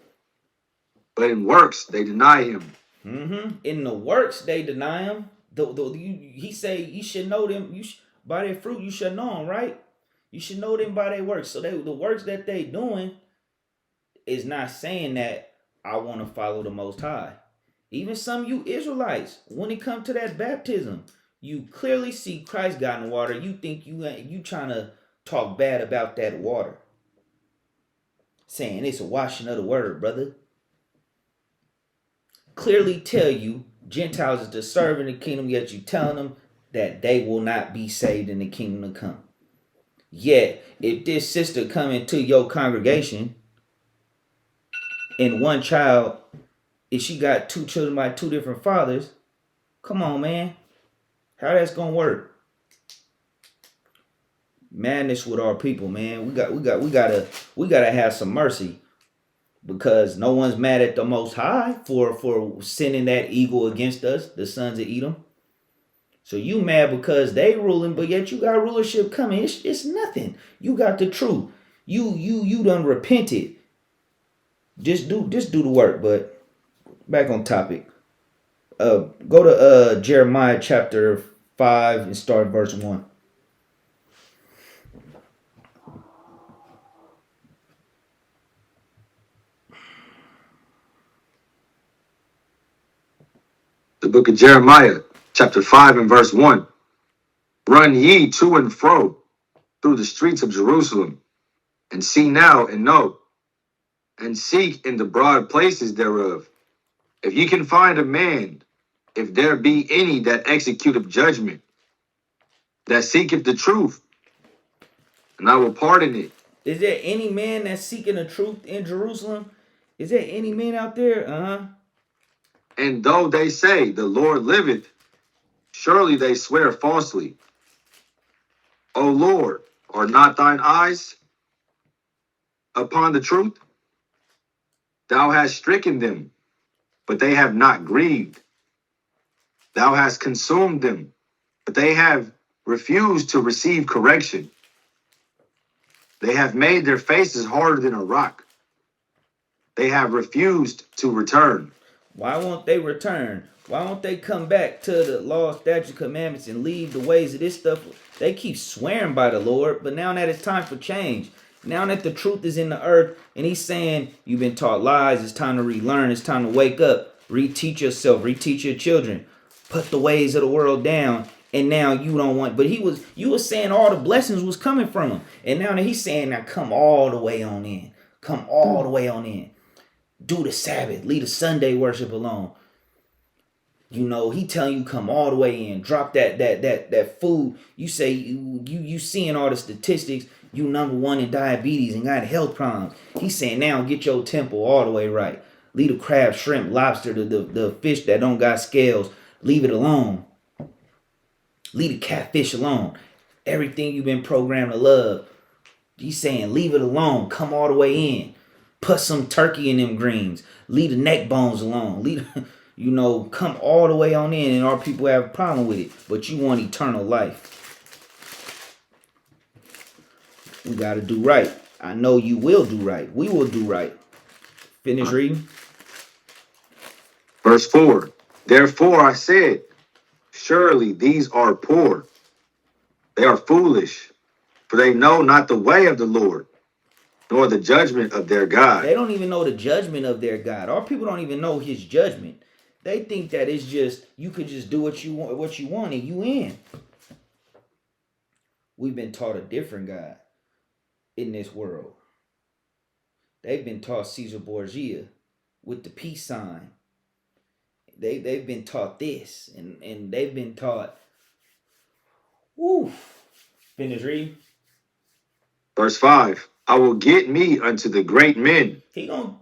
but in works they deny him. In the works they deny him. He say you should know them. By their fruit you should know them, right? You should know them by their works. So the works that they doing is not saying that I want to follow the Most High. Even some of you Israelites, when it comes to that baptism, you clearly see Christ got in the water. You think you trying to talk bad about that water, saying it's a washing of the word, brother. Clearly tell you Gentiles is to serve in the kingdom, yet you telling them that they will not be saved in the kingdom to come. Yet, if this sister come into your congregation and one child, if she got two children by two different fathers, come on, man, how that's gonna work? Madness with our people, man. We gotta have some mercy, because no one's mad at the Most High for sending that eagle against us, the sons of Edom. So you mad because they ruling, but yet you got rulership coming. It's nothing. You got the truth. You done repented. Just do the work. But back on topic. Go to Jeremiah chapter 5 and start verse 1. The book of Jeremiah, chapter 5 and verse 1. Run ye to and fro through the streets of Jerusalem, and see now and know, and seek in the broad places thereof. If ye can find a man, if there be any that executeth judgment, that seeketh the truth, and I will pardon it. Is there any man that's seeking the truth in Jerusalem? Is there any man out there? And though they say, the Lord liveth, surely they swear falsely. O Lord, are not thine eyes upon the truth? Thou hast stricken them, but they have not grieved. Thou hast consumed them, but they have refused to receive correction. They have made their faces harder than a rock. They have refused to return. Why won't they return? Why won't they come back to the law, statute, commandments, and leave the ways of this stuff? They keep swearing by the Lord, but now that it's time for change, now that the truth is in the earth, and he's saying you've been taught lies, it's time to relearn, it's time to wake up, reteach yourself, reteach your children, put the ways of the world down. And now you don't want, but you was saying all the blessings was coming from him, and now that he's saying, now come all the way on in, come all the way on in. Do the Sabbath, leave the Sunday worship alone. You know, he telling you come all the way in, drop that food. You say you seeing all the statistics, you number one in diabetes and got health problems. He's saying now get your temple all the way right. Leave the crab, shrimp, lobster, the fish that don't got scales, leave it alone. Leave the catfish alone. Everything you've been programmed to love. He's saying leave it alone, come all the way in. Put some turkey in them greens. Leave the neck bones alone. Come all the way on in, and our people have a problem with it. But you want eternal life. We got to do right. I know you will do right. We will do right. Finish reading. Verse 4. Therefore I said, surely these are poor. They are foolish, for they know not the way of the Lord, nor the judgment of their God. They don't even know the judgment of their God. Our people don't even know his judgment. They think that it's just, you could just do what you want and you in. We've been taught a different God in this world. They've been taught Caesar Borgia with the peace sign. They've been taught this, and they've been taught, Finish reading. Verse 5. I will get me unto the great men. He gonna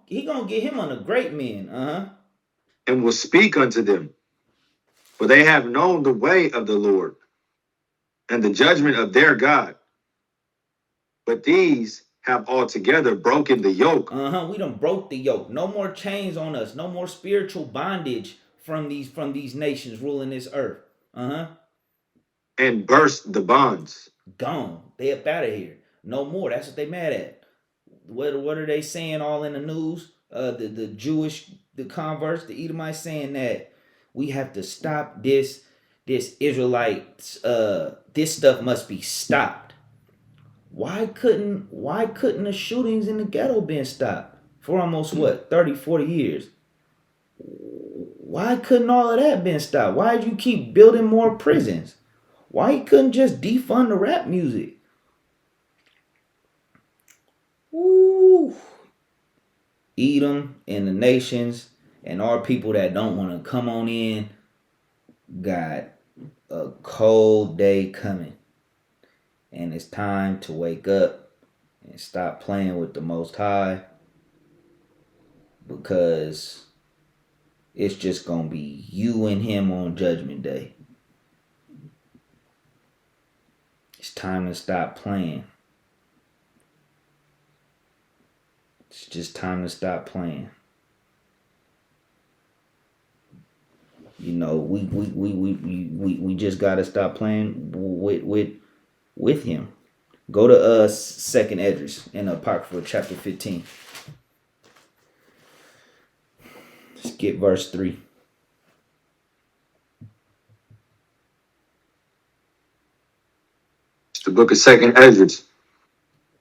get him on the great men, and will speak unto them. For they have known the way of the Lord, and the judgment of their God. But these have altogether broken the yoke. We done broke the yoke. No more chains on us. No more spiritual bondage from these nations ruling this earth. And burst the bonds. Gone. They up out of here. No more. That's what they mad at. what are they saying all in the news? The Jewish, the converts, the Edomites saying that we have to stop this Israelites. This stuff must be stopped. Why couldn't the shootings in the ghetto been stopped for almost what 30, 40 years? Why couldn't all of that been stopped? Why did you keep building more prisons? Why you couldn't just defund the rap music? Ooh. Edom and the nations and our people that don't want to come on in got a cold day coming. And it's time to wake up and stop playing with the Most High, because it's just going to be you and him on Judgment Day. It's time to stop playing. It's just time to stop playing. You know, we just gotta stop playing with him. Go to Second Esdras in Apocrypha chapter 15. Skip verse 3. It's the book of Second Esdras,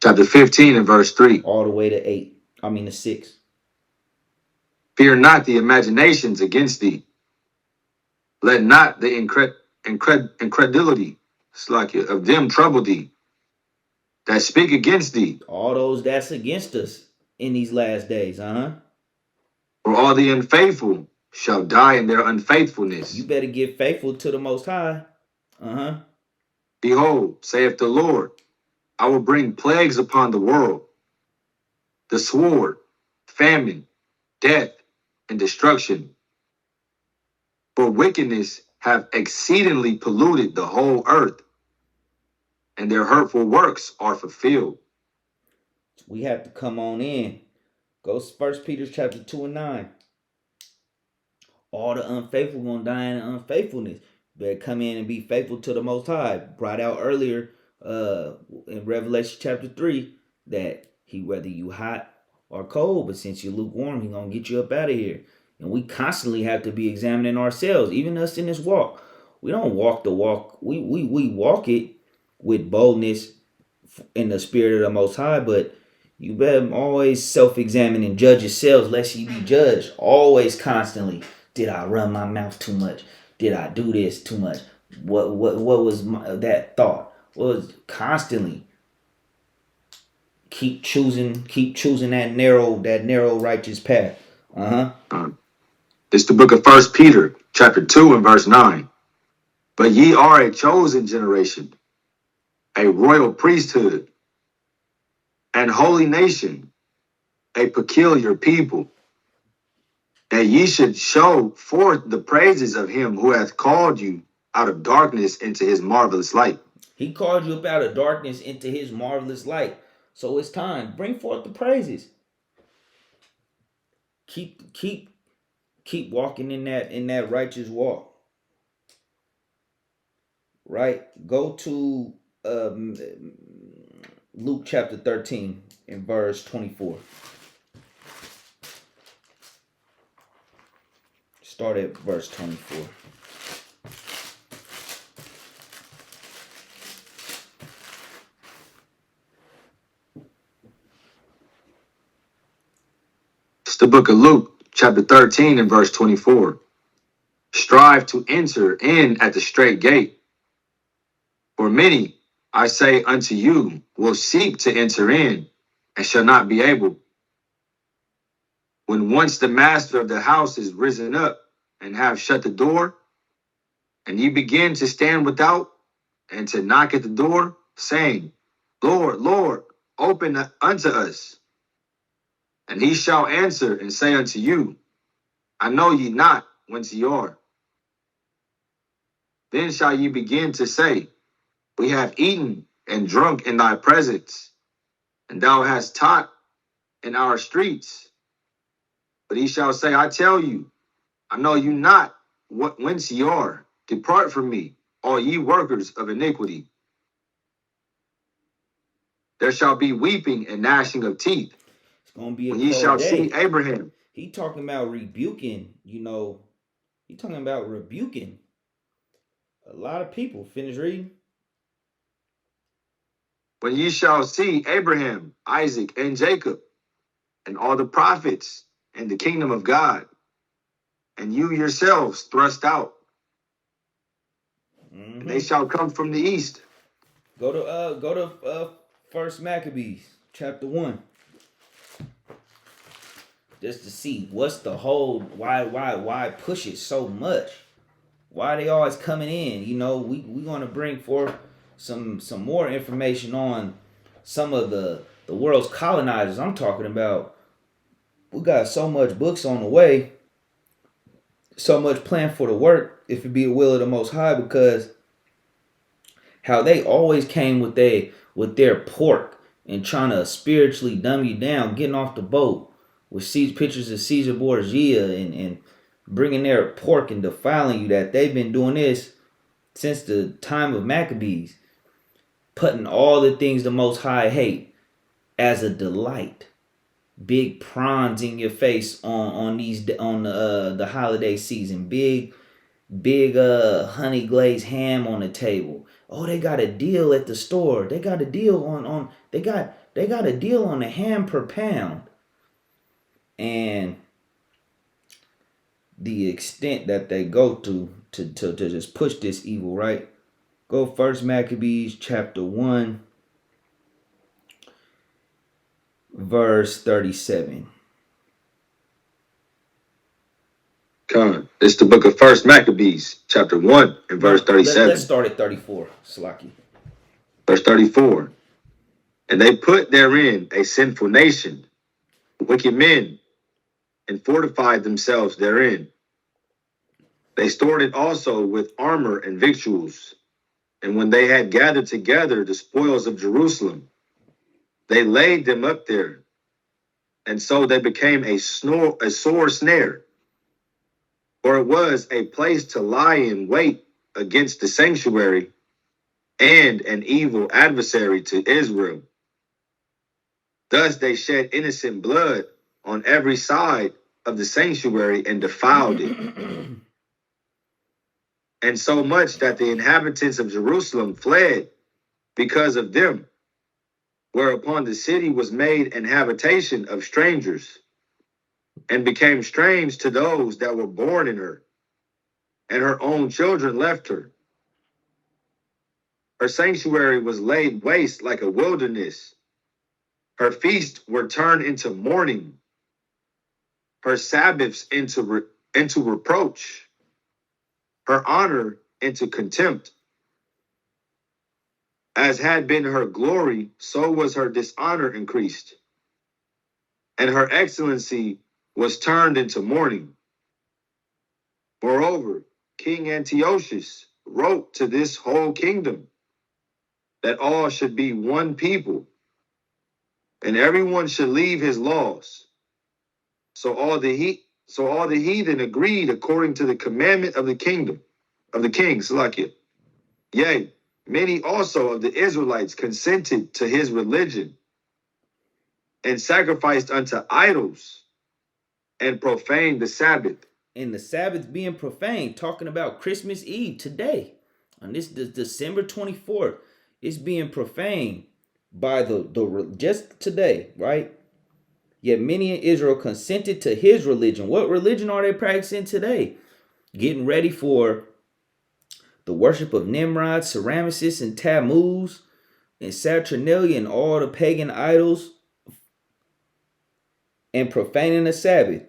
chapter 15 and verse 3. All the way to 6. Fear not the imaginations against thee. Let not the incredulity of them trouble thee that speak against thee. All those that's against us in these last days, For all the unfaithful shall die in their unfaithfulness. You better get faithful to the Most High. Behold, saith the Lord, I will bring plagues upon the world, the sword, famine, death, and destruction. For wickedness have exceedingly polluted the whole earth, and their hurtful works are fulfilled. We have to come on in. Go 1 Peter chapter 2 and 9. All the unfaithful gonna die in unfaithfulness. Better come in and be faithful to the Most High. Brought out earlier in Revelation chapter 3 that he, whether you hot or cold, but since you're lukewarm, he gonna get you up out of here. And we constantly have to be examining ourselves, even us in this walk. We don't walk the walk. We walk it with boldness in the spirit of the Most High, but you better always self-examine and judge yourselves, lest ye be judged. Always, constantly. Did I run my mouth too much? Did I do this too much? What was that thought? Was constantly keep choosing that narrow righteous path. It's the book of 1 Peter, chapter 2 and verse 9. But ye are a chosen generation, a royal priesthood, and holy nation, a peculiar people, that ye should show forth the praises of him who hath called you out of darkness into his marvelous light. He called you up out of darkness into his marvelous light. So it's time. Bring forth the praises. Keep walking in that righteous walk. Right? Go to Luke chapter 13 and verse 24. Start at verse 24. It's the book of Luke, chapter 13 and verse 24. Strive to enter in at the straight gate. For many, I say unto you, will seek to enter in, and shall not be able. When once the master of the house is risen up, and have shut the door, and ye begin to stand without, and to knock at the door, saying, Lord, Lord, open unto us. And he shall answer and say unto you, I know ye not whence ye are. Then shall ye begin to say, We have eaten and drunk in thy presence, and thou hast taught in our streets. But he shall say, I tell you, I know you not whence ye are. Depart from me, all ye workers of iniquity. There shall be weeping and gnashing of teeth. It's gonna be a When ye cold shall see day. Abraham, He talking about rebuking, he talking about rebuking a lot of people. Finish reading. when ye shall see Abraham, Isaac, and Jacob, and all the prophets, and the kingdom of God, and you yourselves thrust out, and they Mm-hmm. shall come from the east. Go to First Maccabees chapter 1, just to see what's the whole why push it so much. Why they always coming in? We gonna bring forth some more information on some of the world's colonizers. I'm talking about. We got so much books on the way, so much planned for the work, if it be the will of the Most High, because how they always came with their pork and trying to spiritually dumb you down, getting off the boat with pictures of Caesar Borgia and bringing their pork and defiling you. That they've been doing this since the time of Maccabees, putting all the things the Most High hate as a delight. Big prawns in your face on the holiday season. Big honey glazed ham on the table. Oh, they got a deal at the store. They got a deal on they got a deal on the ham per pound. And the extent that they go to just push this evil, right? Go First Maccabees chapter 1 verse 37. It's the book of First Maccabees, chapter 1, and verse No, let's 37. start at 34, Slaki. Verse 34. And they put therein a sinful nation, wicked men, and fortified themselves therein. They stored it also with armor and victuals. And when they had gathered together the spoils of Jerusalem, they laid them up there. And so they became a sore snare, for it was a place to lie in wait against the sanctuary and an evil adversary to Israel. Thus they shed innocent blood on every side of the sanctuary and defiled it. And so much that the inhabitants of Jerusalem fled because of them, whereupon the city was made an habitation of strangers, and became strange to those that were born in her, and her own children left her. Her sanctuary was laid waste like a wilderness. Her feasts were turned into mourning, her Sabbaths into reproach, her honor into contempt. As had been her glory, so was her dishonor increased, and her excellency was turned into mourning. Moreover, King Antiochus wrote to this whole kingdom that all should be one people, and everyone should leave his laws. So all the heathen agreed according to the commandment of the kingdom of the king Salakia. Yea, many also of the Israelites consented to his religion and sacrificed unto idols and profaned the Sabbath. And the Sabbath being profaned, talking about Christmas Eve today, on this December 24th, it's being profaned by the just today, right? Yet many in Israel consented to his religion. What religion are they practicing today? Getting ready for the worship of Nimrod, Semiramis, and Tammuz, and Saturnalia, and all the pagan idols, and profaning the Sabbath.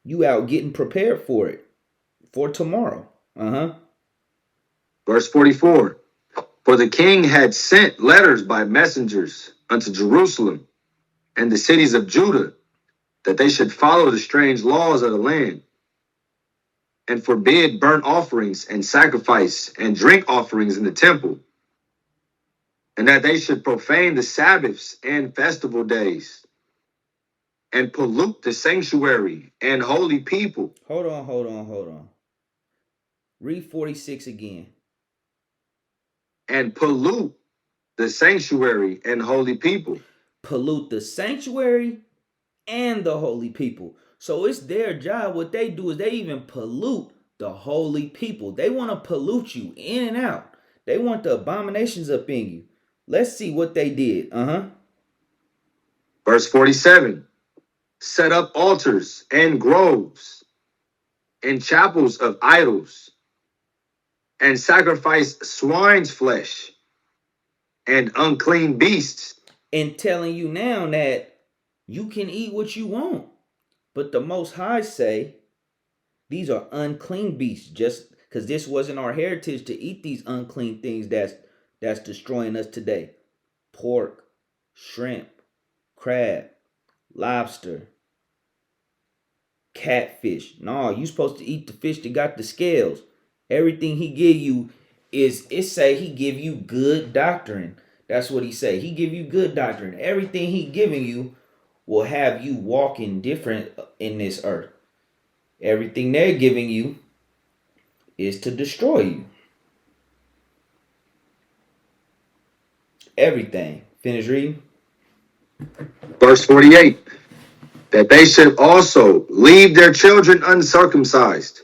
You out getting prepared for it, for tomorrow. Verse 44. For the king had sent letters by messengers unto Jerusalem and the cities of Judah, that they should follow the strange laws of the land, and forbid burnt offerings and sacrifice and drink offerings in the temple, and that they should profane the Sabbaths and festival days, and pollute the sanctuary and holy people. Hold on. Read 46 again. And pollute the sanctuary and holy people. pollute the sanctuary and the holy people. So it's their job. What they do is they even pollute the holy people. They want to pollute you in and out. They want the abominations up in you. Let's see what they did. Verse 47. Set up altars and groves and chapels of idols, and sacrifice swine's flesh and unclean beasts. And telling you now that you can eat what you want. But the Most High say these are unclean beasts, just because this wasn't our heritage to eat these unclean things that's destroying us today. Pork, shrimp, crab, lobster, catfish. No, you supposed to eat the fish that got the scales. Everything he give you it say he give you good doctrine. That's what he say. He give you good doctrine. Everything he giving you will have you walking different in this earth. Everything they're giving you is to destroy you. Everything. Finish reading. Verse 48. That they should also leave their children uncircumcised,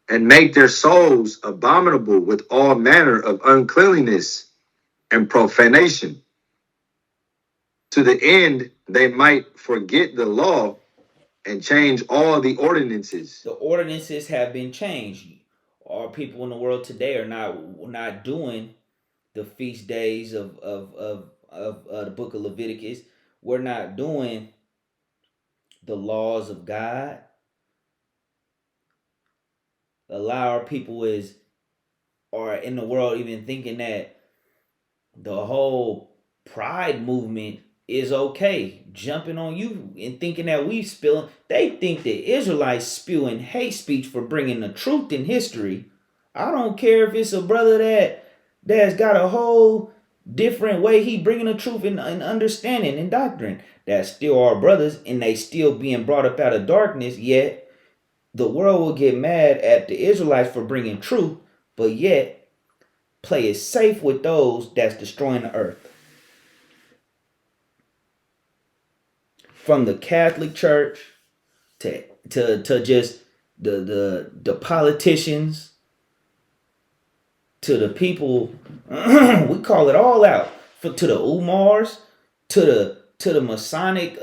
and make their souls abominable with all manner of uncleanliness and profanation, to the end they might forget the law and change all the ordinances. The ordinances have been changed. Our people in the world today are not doing the feast days of the book of Leviticus. We're not doing the laws of God. A lot of people are in the world even thinking that the whole pride movement is okay, jumping on you and thinking that we spilling. They think the Israelites spewing hate speech for bringing the truth in history. I don't care if it's a brother that's got a whole different way he bringing the truth and understanding and doctrine. That's still our brothers, and they still being brought up out of darkness. Yet the world will get mad at the Israelites for bringing truth, but yet play it safe with those that's destroying the earth. From the Catholic Church to just the politicians to the people, we call it all out. To the Umars, to the Masonic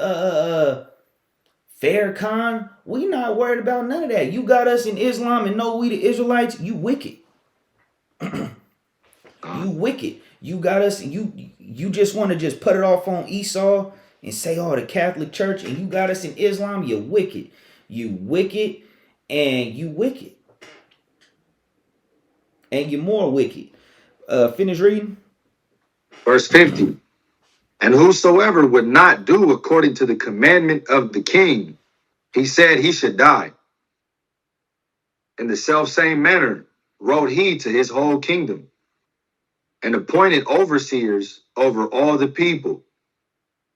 Farrakhan, we not worried about none of that. You got us in Islam and know we the Israelites, you wicked. You wicked. You got us. You just want to just put it off on Esau and say, "Oh, the Catholic Church," and you got us in Islam. You're wicked. You wicked, and you wicked, and you're more wicked. Finish reading. Verse 50. And whosoever would not do according to the commandment of the king, he said he should die. In the selfsame manner wrote he to his whole kingdom, and appointed overseers over all the people,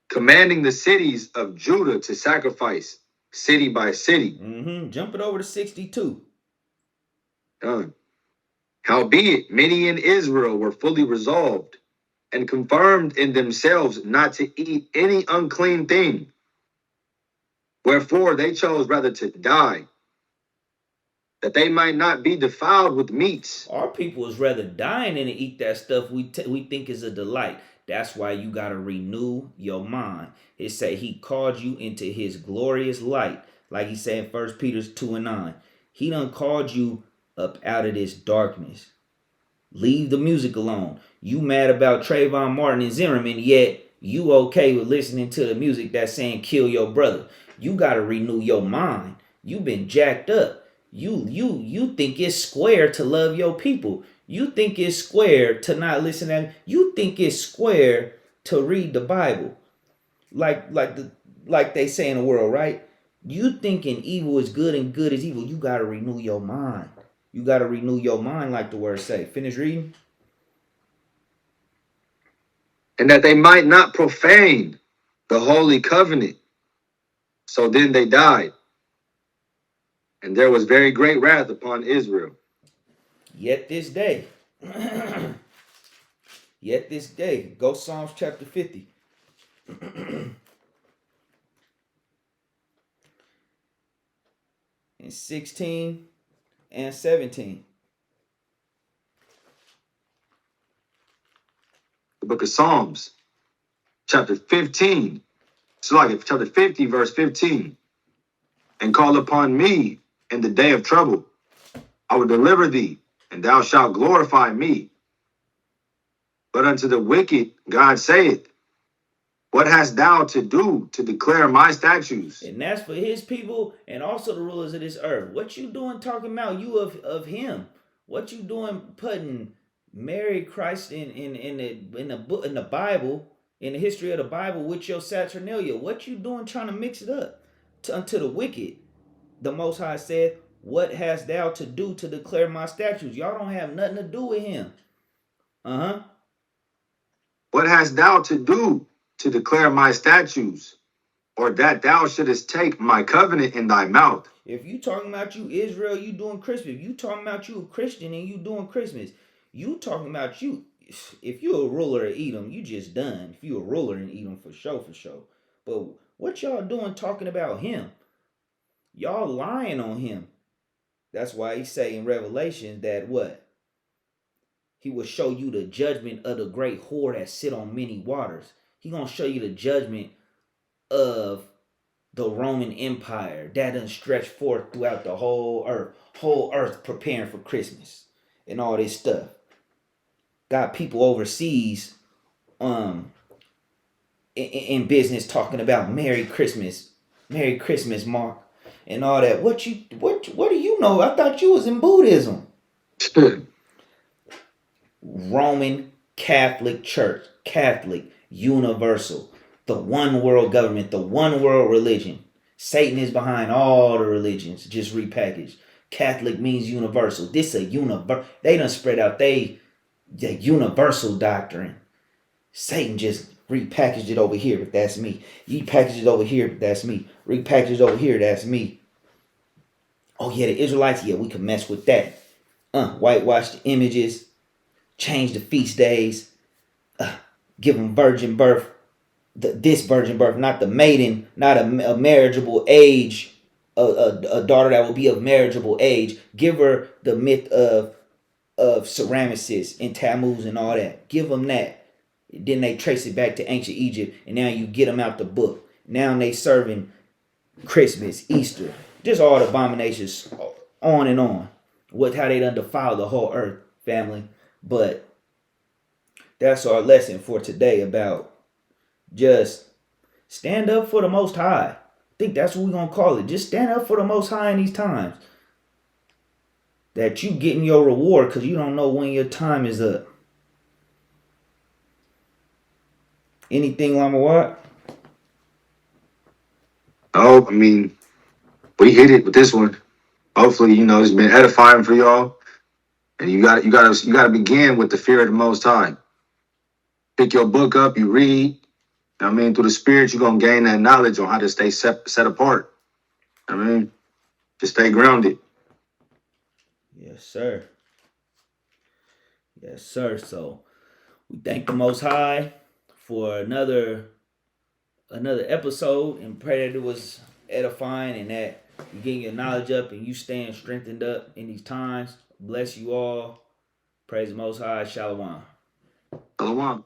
commanding the cities of Judah to sacrifice city by city. Jump it over to 62. Howbeit, many in Israel were fully resolved and confirmed in themselves not to eat any unclean thing. Wherefore they chose rather to die, that they might not be defiled with meats. Our people is rather dying than to eat that stuff we think is a delight. That's why you got to renew your mind. It say he called you into his glorious light. Like he said in 1 Peter 2:9. He done called you up out of this darkness. Leave the music alone. You mad about Trayvon Martin and Zimmerman, yet you okay with listening to the music that's saying kill your brother. You got to renew your mind. You been jacked up. You think it's square to love your people. You think it's square to not listen to them. You think it's square to read the Bible. Like they say in the world, right? You thinking evil is good and good is evil. You gotta renew your mind. You gotta renew your mind, like the word say. Finish reading. And that they might not profane the holy covenant. So then they died. And there was very great wrath upon Israel. Yet this day, go Psalms chapter 50. and 16 and 17. The book of Psalms, chapter 15. So like chapter 50, verse 15. And call upon me in the day of trouble. I will deliver thee, and thou shalt glorify me. But unto the wicked God saith, what hast thou to do to declare my statutes? And that's for his people and also the rulers of this earth. What you doing talking about you of him? What you doing putting Mary Christ in the book, in the Bible, in the history of the Bible with your Saturnalia? What you doing trying to mix it up? Unto the wicked, the Most High said, what hast thou to do to declare my statutes? Y'all don't have nothing to do with him. What hast thou to do to declare my statutes, or that thou shouldest take my covenant in thy mouth? If you talking about you Israel, you doing Christmas. If you talking about you a Christian and you doing Christmas, you talking about you. If you a ruler of Edom, you just done. If you a ruler in Edom, for sure, for sure. But what y'all doing talking about him? Y'all lying on him. That's why he say in Revelation that what? He will show you the judgment of the great whore that sit on many waters. He gonna show you the judgment of the Roman Empire that done stretched forth throughout the whole earth preparing for Christmas and all this stuff. Got people overseas in business talking about Merry Christmas, Mark, and all that. What do you know? I thought you was in Buddhism. Roman Catholic Church, Catholic, universal, the one world government, the one world religion. Satan is behind all the religions, just repackaged. Catholic means universal. This a they done spread out the universal doctrine. Satan just repackaged it over here, but that's me. Repackaged it over here, but that's me. Repackaged it over here, that's me. Oh yeah, the Israelites, yeah, we can mess with that. Whitewash the images, change the feast days, give them virgin birth, this virgin birth, not the maiden, not a marriageable age, a daughter that will be of marriageable age. Give her the myth of Ceramyces and Tammuz and all that. Give them that. Then they trace it back to ancient Egypt, and now you get them out the book. Now they serving Christmas, Easter, just all the abominations, on and on. With how they done defile the whole earth, family. But that's our lesson for today about just stand up for the Most High. I think that's what we're going to call it. Just stand up for the Most High in these times. That you getting your reward because you don't know when your time is up. Anything, Lama Watt? Oh, I mean, we hit it with this one. Hopefully, it's been edifying for y'all. And you got to begin with the fear of the Most High. Pick your book up, you read. Through the Spirit, you're going to gain that knowledge on how to stay set apart. Just stay grounded. Yes, sir. Yes, sir. So we thank the Most High for another episode, and pray that it was edifying and that you getting your knowledge up and you staying strengthened up in these times. Bless you all. Praise the Most High. Shalom. Shalom.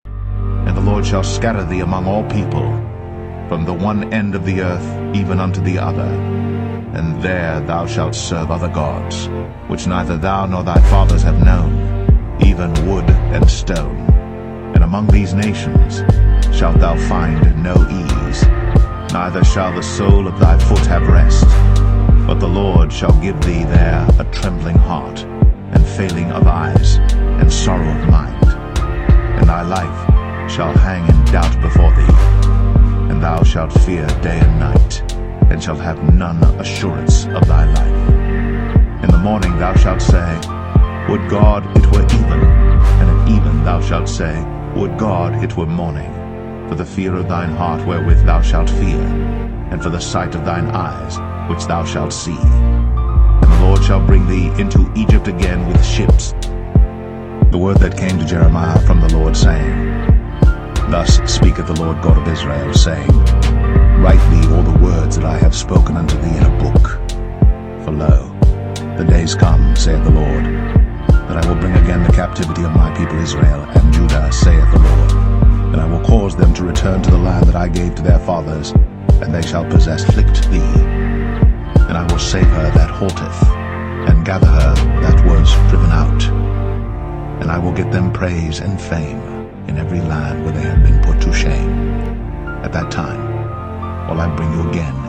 And the Lord shall scatter thee among all people, from the one end of the earth even unto the other. And there thou shalt serve other gods, which neither thou nor thy fathers have known, even wood and stone. And among these nations shalt thou find no ease, neither shall the sole of thy foot have rest. But the Lord shall give thee there a trembling heart, and failing of eyes, and sorrow of mind. And thy life shall hang in doubt before thee, and thou shalt fear day and night, and shalt have none assurance of thy life. In the morning thou shalt say, would God it were even, and at even thou shalt say, would God it were morning, for the fear of thine heart wherewith thou shalt fear, and for the sight of thine eyes which thou shalt see. And the Lord shall bring thee into Egypt again with ships. The word that came to Jeremiah from the Lord, saying, Thus speaketh the Lord God of Israel, saying, Write thee all the words that I have spoken unto thee in a book. For lo, the days come, saith the Lord, that I will bring again the captivity of my people Israel and Judah, saith the Lord. And I will cause them to return to the land that I gave to their fathers, and they shall afflict thee. And I will save her that halteth, and gather her that was driven out. And I will get them praise and fame in every land where they have been put to shame. At that time will I bring you again